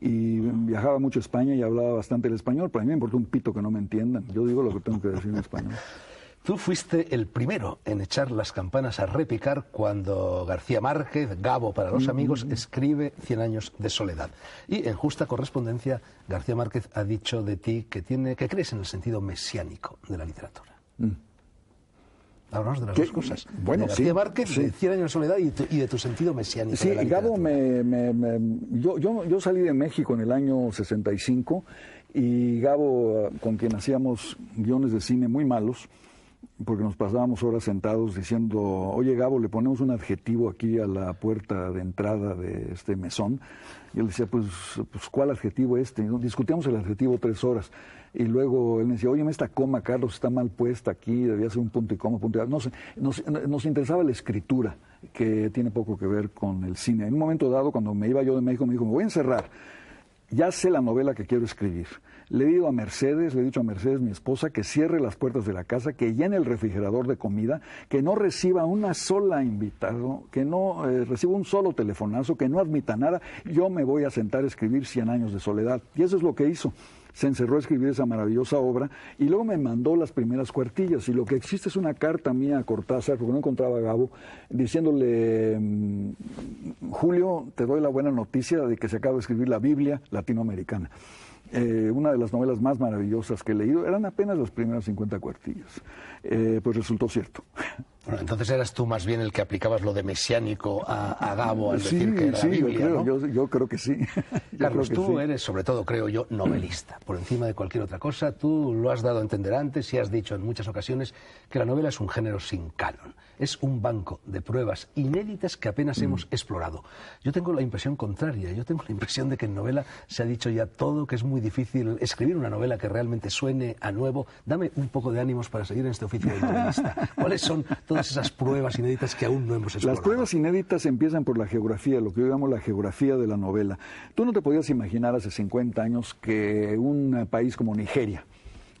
y viajaba mucho a España y hablaba bastante el español, pero a mí me importa un pito que no me entiendan. Yo digo lo que tengo que decir en español. Tú fuiste el primero en echar las campanas a repicar cuando García Márquez, Gabo para los amigos, escribe 100 años de soledad. Y en justa correspondencia, García Márquez ha dicho de ti que crees en el sentido mesiánico de la literatura. Háblanos de las dos cosas. Bueno, de García Márquez, de 100 años de soledad y de tu sentido mesiánico. Sí, de la Gabo, literatura. yo salí de México en el año 65, y Gabo, con quien hacíamos guiones de cine muy malos, porque nos pasábamos horas sentados diciendo, oye Gabo, le ponemos un adjetivo aquí a la puerta de entrada de este mesón. Y él decía, pues ¿cuál adjetivo es este? Discutíamos el adjetivo 3 horas. Y luego él me decía, oye, esta coma, Carlos, está mal puesta aquí, debía ser un punto y coma, punto y coma. No sé, nos interesaba la escritura que tiene poco que ver con el cine. En un momento dado, cuando me iba yo de México, me dijo, me voy a encerrar. Ya sé la novela que quiero escribir. Le he dicho a Mercedes, mi esposa, que cierre las puertas de la casa, que llene el refrigerador de comida, que no reciba una sola invitado, que no reciba un solo telefonazo, que no admita nada. Yo me voy a sentar a escribir 100 años de soledad. Y eso es lo que hizo. Se encerró a escribir esa maravillosa obra y luego me mandó las primeras cuartillas. Y lo que existe es una carta mía a Cortázar, porque no encontraba a Gabo, diciéndole, Julio, te doy la buena noticia de que se acaba de escribir la Biblia latinoamericana. Una de las novelas más maravillosas que he leído, eran apenas las primeras 50 cuartillas. Pues resultó cierto. Bueno, entonces eras tú más bien el que aplicabas lo de mesiánico a Gabo al decir que era la Biblia, yo creo que sí. Carlos, tú eres, sobre todo, creo yo, novelista. Por encima de cualquier otra cosa, tú lo has dado a entender antes y has dicho en muchas ocasiones que la novela es un género sin canon. Es un banco de pruebas inéditas que apenas hemos explorado. Yo tengo la impresión contraria. Yo tengo la impresión de que en novela se ha dicho ya todo, que es muy difícil escribir una novela que realmente suene a nuevo. Dame un poco de ánimos para seguir en este oficio de novelista. ¿Cuáles son todas esas pruebas inéditas que aún no hemos explorado? Las pruebas inéditas empiezan por la geografía, lo que yo llamo la geografía de la novela. Tú no te podías imaginar hace 50 años que un país como Nigeria,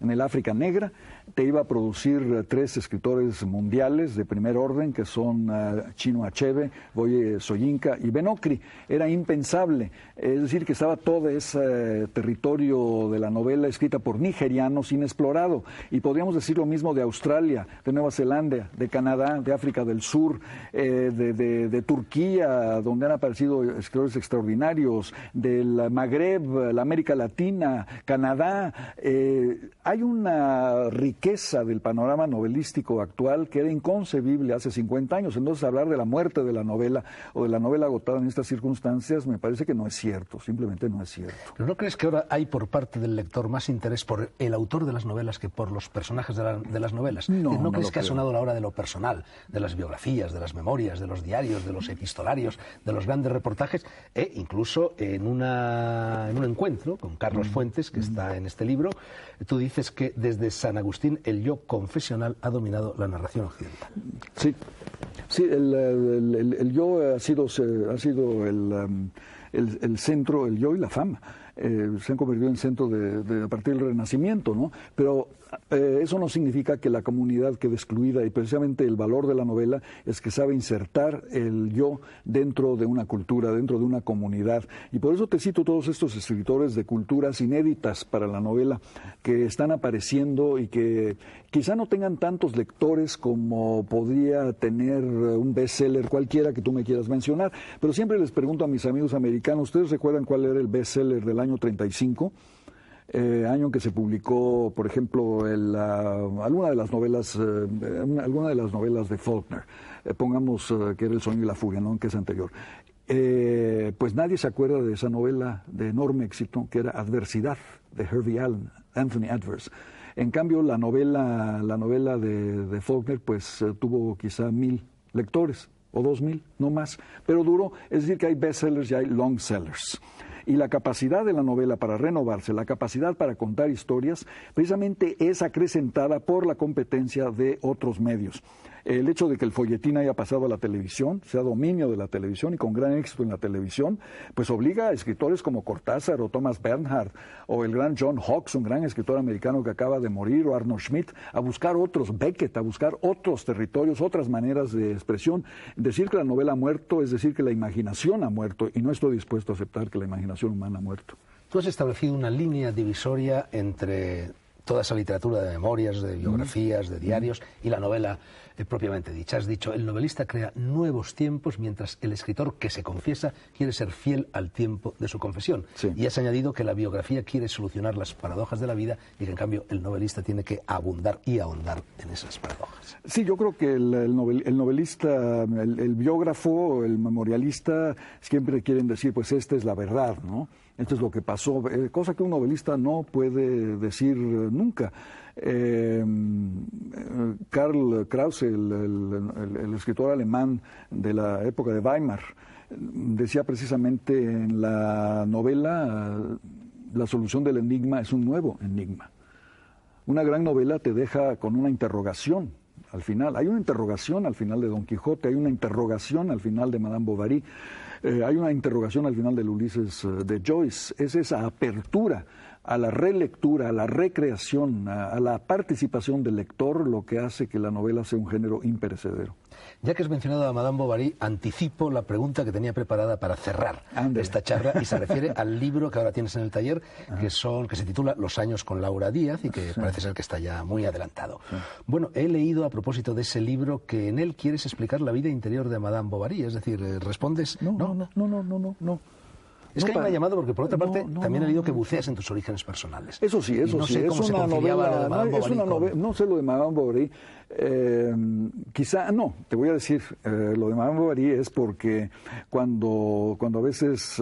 en el África Negra, te iba a producir 3 escritores mundiales de primer orden, que son Chinua Achebe, Boye Soyinka y Ben Okri. Era impensable. Es decir, que estaba todo ese territorio de la novela escrita por nigerianos inexplorado. Y podríamos decir lo mismo de Australia, de Nueva Zelanda, de Canadá, de África del Sur, de Turquía, donde han aparecido escritores extraordinarios, del Magreb, la América Latina, Canadá. Hay una riqueza del panorama novelístico actual que era inconcebible hace 50 años. Entonces, hablar de la muerte de la novela o de la novela agotada en estas circunstancias me parece que no es cierto, simplemente no es cierto. ¿Pero no crees que ahora hay por parte del lector más interés por el autor de las novelas que por los personajes de las novelas? ¿No crees que ha sonado la hora de lo personal, de las biografías, de las memorias, de los diarios, de los epistolarios, de los grandes reportajes? Incluso en un encuentro con Carlos Fuentes, que está en este libro, tú dices que desde San Agustín el yo confesional ha dominado la narración occidental. Sí, el yo ha sido el centro, el yo y la fama. Se han convertido en centro a partir del Renacimiento, ¿no? Pero eso no significa que la comunidad quede excluida, y precisamente el valor de la novela es que sabe insertar el yo dentro de una cultura, dentro de una comunidad. Y por eso te cito todos estos escritores de culturas inéditas para la novela que están apareciendo y que quizá no tengan tantos lectores como podría tener un bestseller cualquiera que tú me quieras mencionar, pero siempre les pregunto a mis amigos americanos, ¿ustedes recuerdan cuál era el bestseller del año 35? Año en que se publicó, por ejemplo, alguna de las novelas de Faulkner, pongamos que era El sueño y la furia, ¿no? Que es anterior. Pues nadie se acuerda de esa novela de enorme éxito, que era Adversidad, de Hervey Allen, Anthony Adverse. En cambio, la novela de Faulkner, pues tuvo quizá 1000 lectores, o 2000, no más, pero duró. Es decir, que hay bestsellers y hay long sellers. Y la capacidad de la novela para renovarse, la capacidad para contar historias, precisamente es acrecentada por la competencia de otros medios. El hecho de que el folletín haya pasado a la televisión, sea dominio de la televisión y con gran éxito en la televisión, pues obliga a escritores como Cortázar o Thomas Bernhard o el gran John Hawkes, un gran escritor americano que acaba de morir, o Arnold Schmidt, a buscar otros, Beckett, a buscar otros territorios, otras maneras de expresión. Decir que la novela ha muerto es decir que la imaginación ha muerto, y no estoy dispuesto a aceptar que la imaginación humana ha muerto. Tú has establecido una línea divisoria entre toda esa literatura de memorias, de biografías, de diarios y la novela propiamente dicha. Has dicho, el novelista crea nuevos tiempos mientras el escritor que se confiesa quiere ser fiel al tiempo de su confesión. Sí. Y has añadido que la biografía quiere solucionar las paradojas de la vida y que en cambio el novelista tiene que abundar y ahondar en esas paradojas. Sí, yo creo que el novelista, el biógrafo, el memorialista siempre quieren decir, pues esta es la verdad, ¿no? Esto es lo que pasó, cosa que un novelista no puede decir nunca. Karl Krause, el escritor alemán de la época de Weimar, decía precisamente en la novela, la solución del enigma es un nuevo enigma. Una gran novela te deja con una interrogación al final, hay una interrogación al final de Don Quijote, hay una interrogación al final de Madame Bovary, hay una interrogación al final del Ulises de Joyce. Es esa apertura a la relectura, a la recreación, a la participación del lector lo que hace que la novela sea un género imperecedero. Ya que has mencionado a Madame Bovary, anticipo la pregunta que tenía preparada para cerrar esta charla y se refiere al libro que ahora tienes en el taller, que se titula Los años con Laura Díaz y que parece ser que está ya muy adelantado. Bueno, he leído a propósito de ese libro que en él quieres explicar la vida interior de Madame Bovary, es decir, respondes... No. Es que a mí me ha llamado porque, por otra parte, también he leído que buceas en tus orígenes personales. Eso sí. No sé cómo se conciliaba lo de Madame Bovary. No sé lo de Madame Bovary. Quizá, no, te voy a decir, lo de Madame Bovary es porque cuando a veces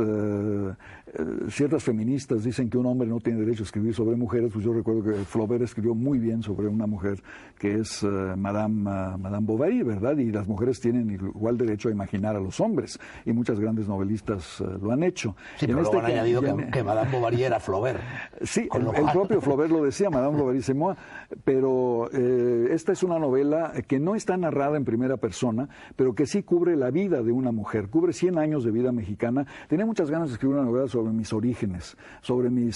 ciertas feministas dicen que un hombre no tiene derecho a escribir sobre mujeres, pues yo recuerdo que Flaubert escribió muy bien sobre una mujer que es Madame Bovary, ¿verdad? Y las mujeres tienen igual derecho a imaginar a los hombres, y muchas grandes novelistas lo han hecho. Sí, pero luego han añadido que Madame Bovary era Flaubert. Sí, el propio Flaubert lo decía, Madame Bovary c'est moi, pero esta es una novela que no está narrada en primera persona, pero que sí cubre la vida de una mujer, cubre 100 años de vida mexicana. Tenía muchas ganas de escribir una novela sobre mis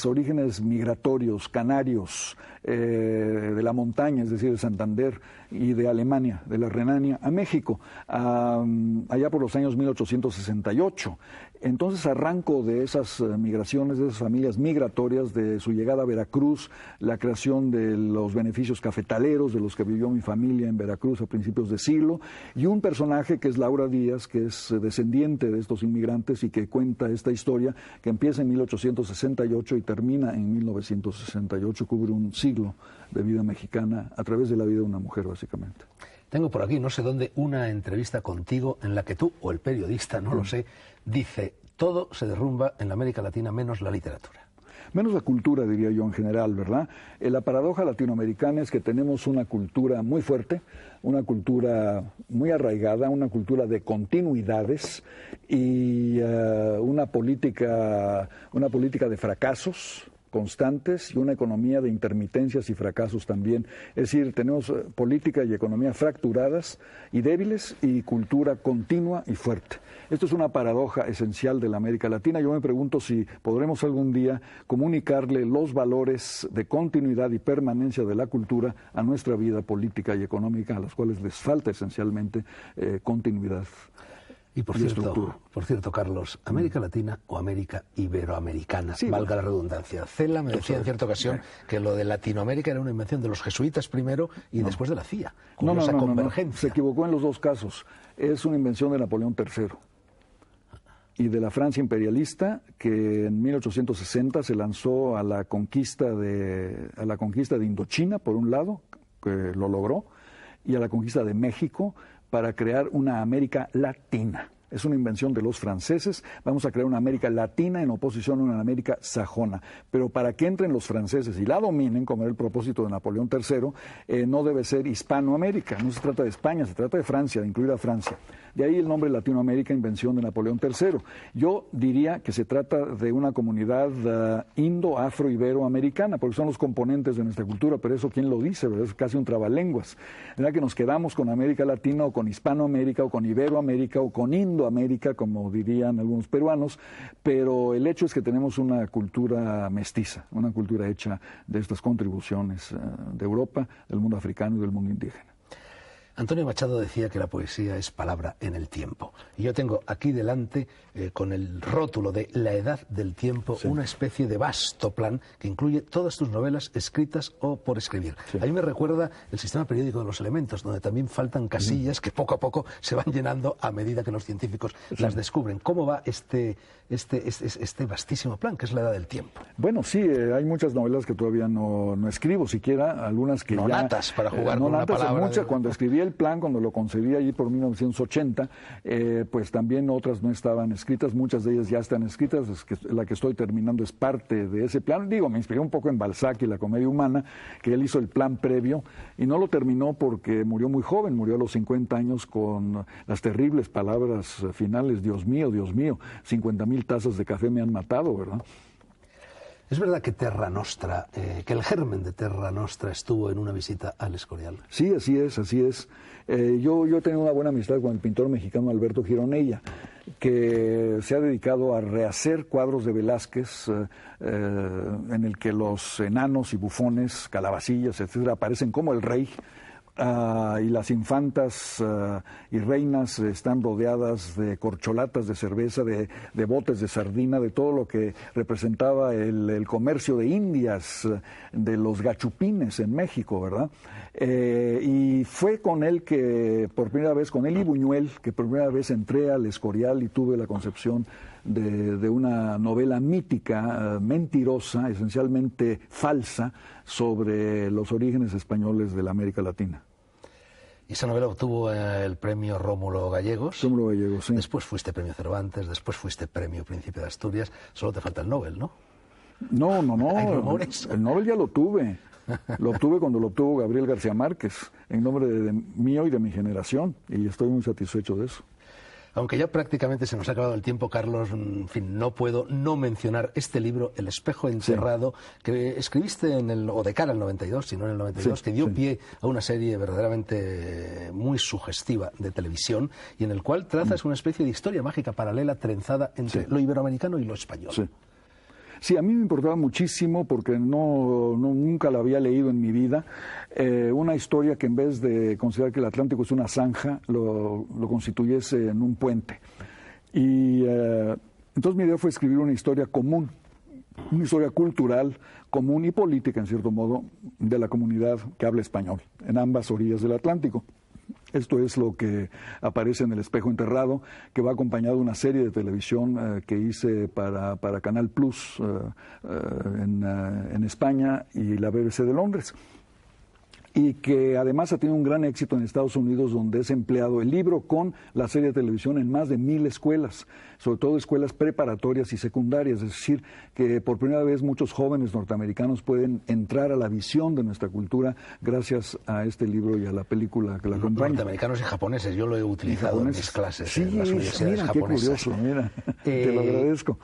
orígenes migratorios, canarios, de la montaña, es decir, de Santander y de Alemania, de la Renania a México, allá por los años 1868. Entonces arranco de esas migraciones, de esas familias migratorias, de su llegada a Veracruz, la creación de los beneficios cafetaleros de los que vivió mi familia en Veracruz a principios de siglo, y un personaje que es Laura Díaz, que es descendiente de estos inmigrantes y que cuenta esta historia que empieza en 1868 y termina en 1968, cubre un siglo de vida mexicana a través de la vida de una mujer, básicamente. Tengo por aquí, no sé dónde, una entrevista contigo en la que tú, o el periodista, no lo sé, dice: todo se derrumba en la América Latina menos la literatura. Menos la cultura, diría yo, en general, ¿verdad? La paradoja latinoamericana es que tenemos una cultura muy fuerte, una cultura muy arraigada, una cultura de continuidades y una política de fracasos constantes y una economía de intermitencias y fracasos también. Es decir, tenemos política y economía fracturadas y débiles y cultura continua y fuerte. Esto es una paradoja esencial de la América Latina. Yo me pregunto si podremos algún día comunicarle los valores de continuidad y permanencia de la cultura a nuestra vida política y económica, a las cuales les falta esencialmente continuidad. Y por cierto, Carlos, ¿América Latina o América Iberoamericana? Sí, valga la redundancia. Cela me decía en cierta ocasión que lo de Latinoamérica era una invención de los jesuitas primero y después de la CIA. Esa convergencia. Se equivocó en los dos casos. Es una invención de Napoleón III y de la Francia imperialista, que en 1860 se lanzó a la conquista de Indochina, por un lado, que lo logró, y a la conquista de México, para crear una América Latina. Es una invención de los franceses. Vamos a crear una América Latina en oposición a una América sajona. Pero para que entren los franceses y la dominen, como era el propósito de Napoleón III, no debe ser Hispanoamérica. No se trata de España, se trata de Francia, de incluir a Francia. De ahí el nombre Latinoamérica, invención de Napoleón III. Yo diría que se trata de una comunidad indo-afro-iberoamericana, porque son los componentes de nuestra cultura, pero eso ¿quién lo dice? ¿Verdad? Es casi un trabalenguas. ¿Verdad? Que nos quedamos con América Latina o con Hispanoamérica o con Iberoamérica o con Indoamérica, como dirían algunos peruanos, pero el hecho es que tenemos una cultura mestiza, una cultura hecha de estas contribuciones de Europa, del mundo africano y del mundo indígena. Antonio Machado decía que la poesía es palabra en el tiempo. Y yo tengo aquí delante, con el rótulo de La Edad del Tiempo, una especie de vasto plan que incluye todas tus novelas escritas o por escribir. A mí me recuerda el sistema periódico de los elementos, donde también faltan casillas que poco a poco se van llenando a medida que los científicos las descubren. ¿Cómo va este vastísimo plan, que es La Edad del Tiempo? Bueno, sí, hay muchas novelas que todavía no escribo siquiera, algunas que natas para jugar con una palabra. Muchas, cuando escribí el plan, cuando lo concebí allí por 1980, pues también otras no estaban escritas, muchas de ellas ya están escritas, la que estoy terminando es parte de ese plan. Digo, me inspiré un poco en Balzac y la comedia humana, que él hizo el plan previo y no lo terminó porque murió muy joven, murió a los 50 años con las terribles palabras finales: Dios mío, 50,000 tazas de café me han matado, ¿verdad? ¿Es verdad que Terra Nostra, que el germen de Terra Nostra estuvo en una visita al Escorial? Sí, así es, así es. Yo he tenido una buena amistad con el pintor mexicano Alberto Gironella, que se ha dedicado a rehacer cuadros de Velázquez en el que los enanos y bufones, calabacillas, etcétera, aparecen como el rey. Y las infantas y reinas están rodeadas de corcholatas de cerveza, de botes de sardina, de todo lo que representaba el comercio de Indias, de los gachupines en México, ¿verdad? Y fue con él que, por primera vez, con él y Buñuel, que por primera vez entré al Escorial y tuve la concepción de una novela mítica, mentirosa, esencialmente falsa, sobre los orígenes españoles de la América Latina. Y esa novela obtuvo el premio Rómulo Gallegos. Rómulo Gallegos, sí. Después fuiste premio Cervantes, después fuiste premio Príncipe de Asturias. Solo te falta el Nobel, ¿no? No. ¿Hay rumores? El Nobel ya lo tuve. Lo obtuve cuando lo obtuvo Gabriel García Márquez, en nombre mío y de mi generación. Y estoy muy satisfecho de eso. Aunque ya prácticamente se nos ha acabado el tiempo, Carlos, en fin, no puedo no mencionar este libro, El espejo enterrado, sí, que escribiste o de cara al 92, si no en el 92, sí, que dio pie a una serie verdaderamente muy sugestiva de televisión y en el cual trazas una especie de historia mágica paralela trenzada entre lo iberoamericano y lo español. Sí. Sí, a mí me importaba muchísimo porque nunca la había leído en mi vida. Una historia que en vez de considerar que el Atlántico es una zanja, lo constituyese en un puente. Y entonces mi idea fue escribir una historia común, una historia cultural común y política, en cierto modo, de la comunidad que habla español, en ambas orillas del Atlántico. Esto es lo que aparece en El espejo enterrado, que va acompañado de una serie de televisión que hice para Canal Plus en España y la BBC de Londres. Y que además ha tenido un gran éxito en Estados Unidos, donde es empleado el libro con la serie de televisión en más de 1000 escuelas, sobre todo escuelas preparatorias y secundarias, es decir, que por primera vez muchos jóvenes norteamericanos pueden entrar a la visión de nuestra cultura gracias a este libro y a la película que la acompaña. Norteamericanos y japoneses, yo lo he utilizado en mis clases en las universidades japonesas. Qué curioso, mira, te lo agradezco.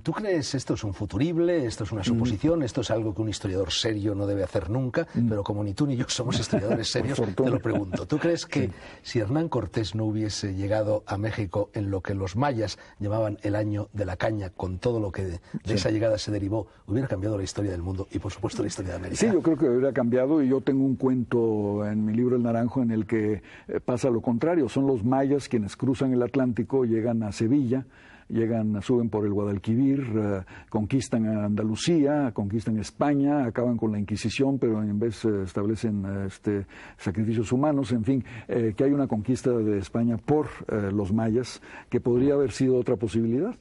¿Tú crees esto es un futurible, esto es una suposición, esto es algo que un historiador serio no debe hacer nunca, pero como ni tú ni yo somos historiadores serios, te lo pregunto. ¿Tú crees que si Hernán Cortés no hubiese llegado a México en lo que los mayas llamaban el año de la caña, con todo lo que de esa llegada se derivó, hubiera cambiado la historia del mundo y por supuesto la historia de América? Sí, yo creo que hubiera cambiado y yo tengo un cuento en mi libro El Naranjo en el que pasa lo contrario. Son los mayas quienes cruzan el Atlántico, llegan a Sevilla, suben por el Guadalquivir, conquistan a Andalucía, conquistan España, acaban con la Inquisición, pero en vez establecen sacrificios humanos, en fin, que hay una conquista de España por los mayas, que podría haber sido otra posibilidad.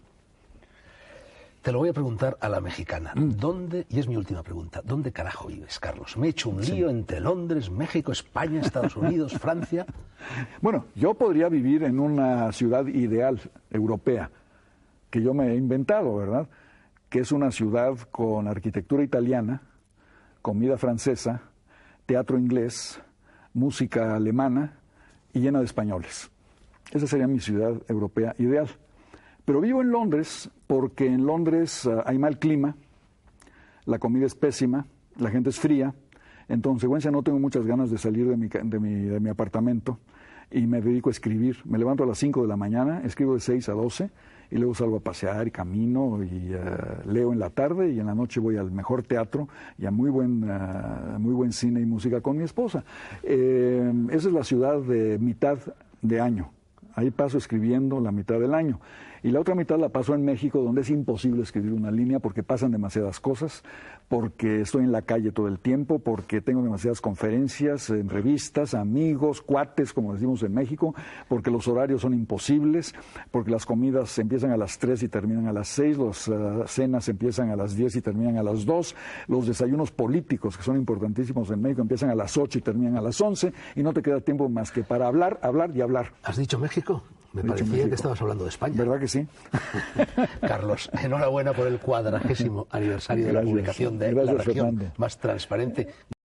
Te lo voy a preguntar a la mexicana. ¿Dónde, y es mi última pregunta, ¿dónde carajo vives, Carlos? Me he hecho un lío entre Londres, México, España, Estados Unidos, Francia. Bueno, yo podría vivir en una ciudad ideal europea, que yo me he inventado, ¿verdad? Que es una ciudad con arquitectura italiana, comida francesa, teatro inglés, música alemana y llena de españoles. Esa sería mi ciudad europea ideal. Pero vivo en Londres porque en Londres hay mal clima, la comida es pésima, la gente es fría, en consecuencia no tengo muchas ganas de salir de mi apartamento y me dedico a escribir. Me levanto a las 5 de la mañana, escribo de 6 a 12 y luego salgo a pasear y camino y leo en la tarde y en la noche voy al mejor teatro y a muy buen cine y música con mi esposa. Esa es la ciudad de mitad de año. Ahí paso escribiendo la mitad del año. Y la otra mitad la paso en México, donde es imposible escribir una línea porque pasan demasiadas cosas, porque estoy en la calle todo el tiempo, porque tengo demasiadas conferencias, en revistas, amigos, cuates, como decimos en México, porque los horarios son imposibles, porque las comidas empiezan a las 3 y terminan a las 6, las cenas empiezan a las 10 y terminan a las 2, los desayunos políticos, que son importantísimos en México, empiezan a las 8 y terminan a las 11, y no te queda tiempo más que para hablar, hablar y hablar. ¿Has dicho México? Me parecía que estabas hablando de España. ¿Verdad que sí? Carlos, enhorabuena por el 40º aniversario de la publicación de La Región Más Transparente.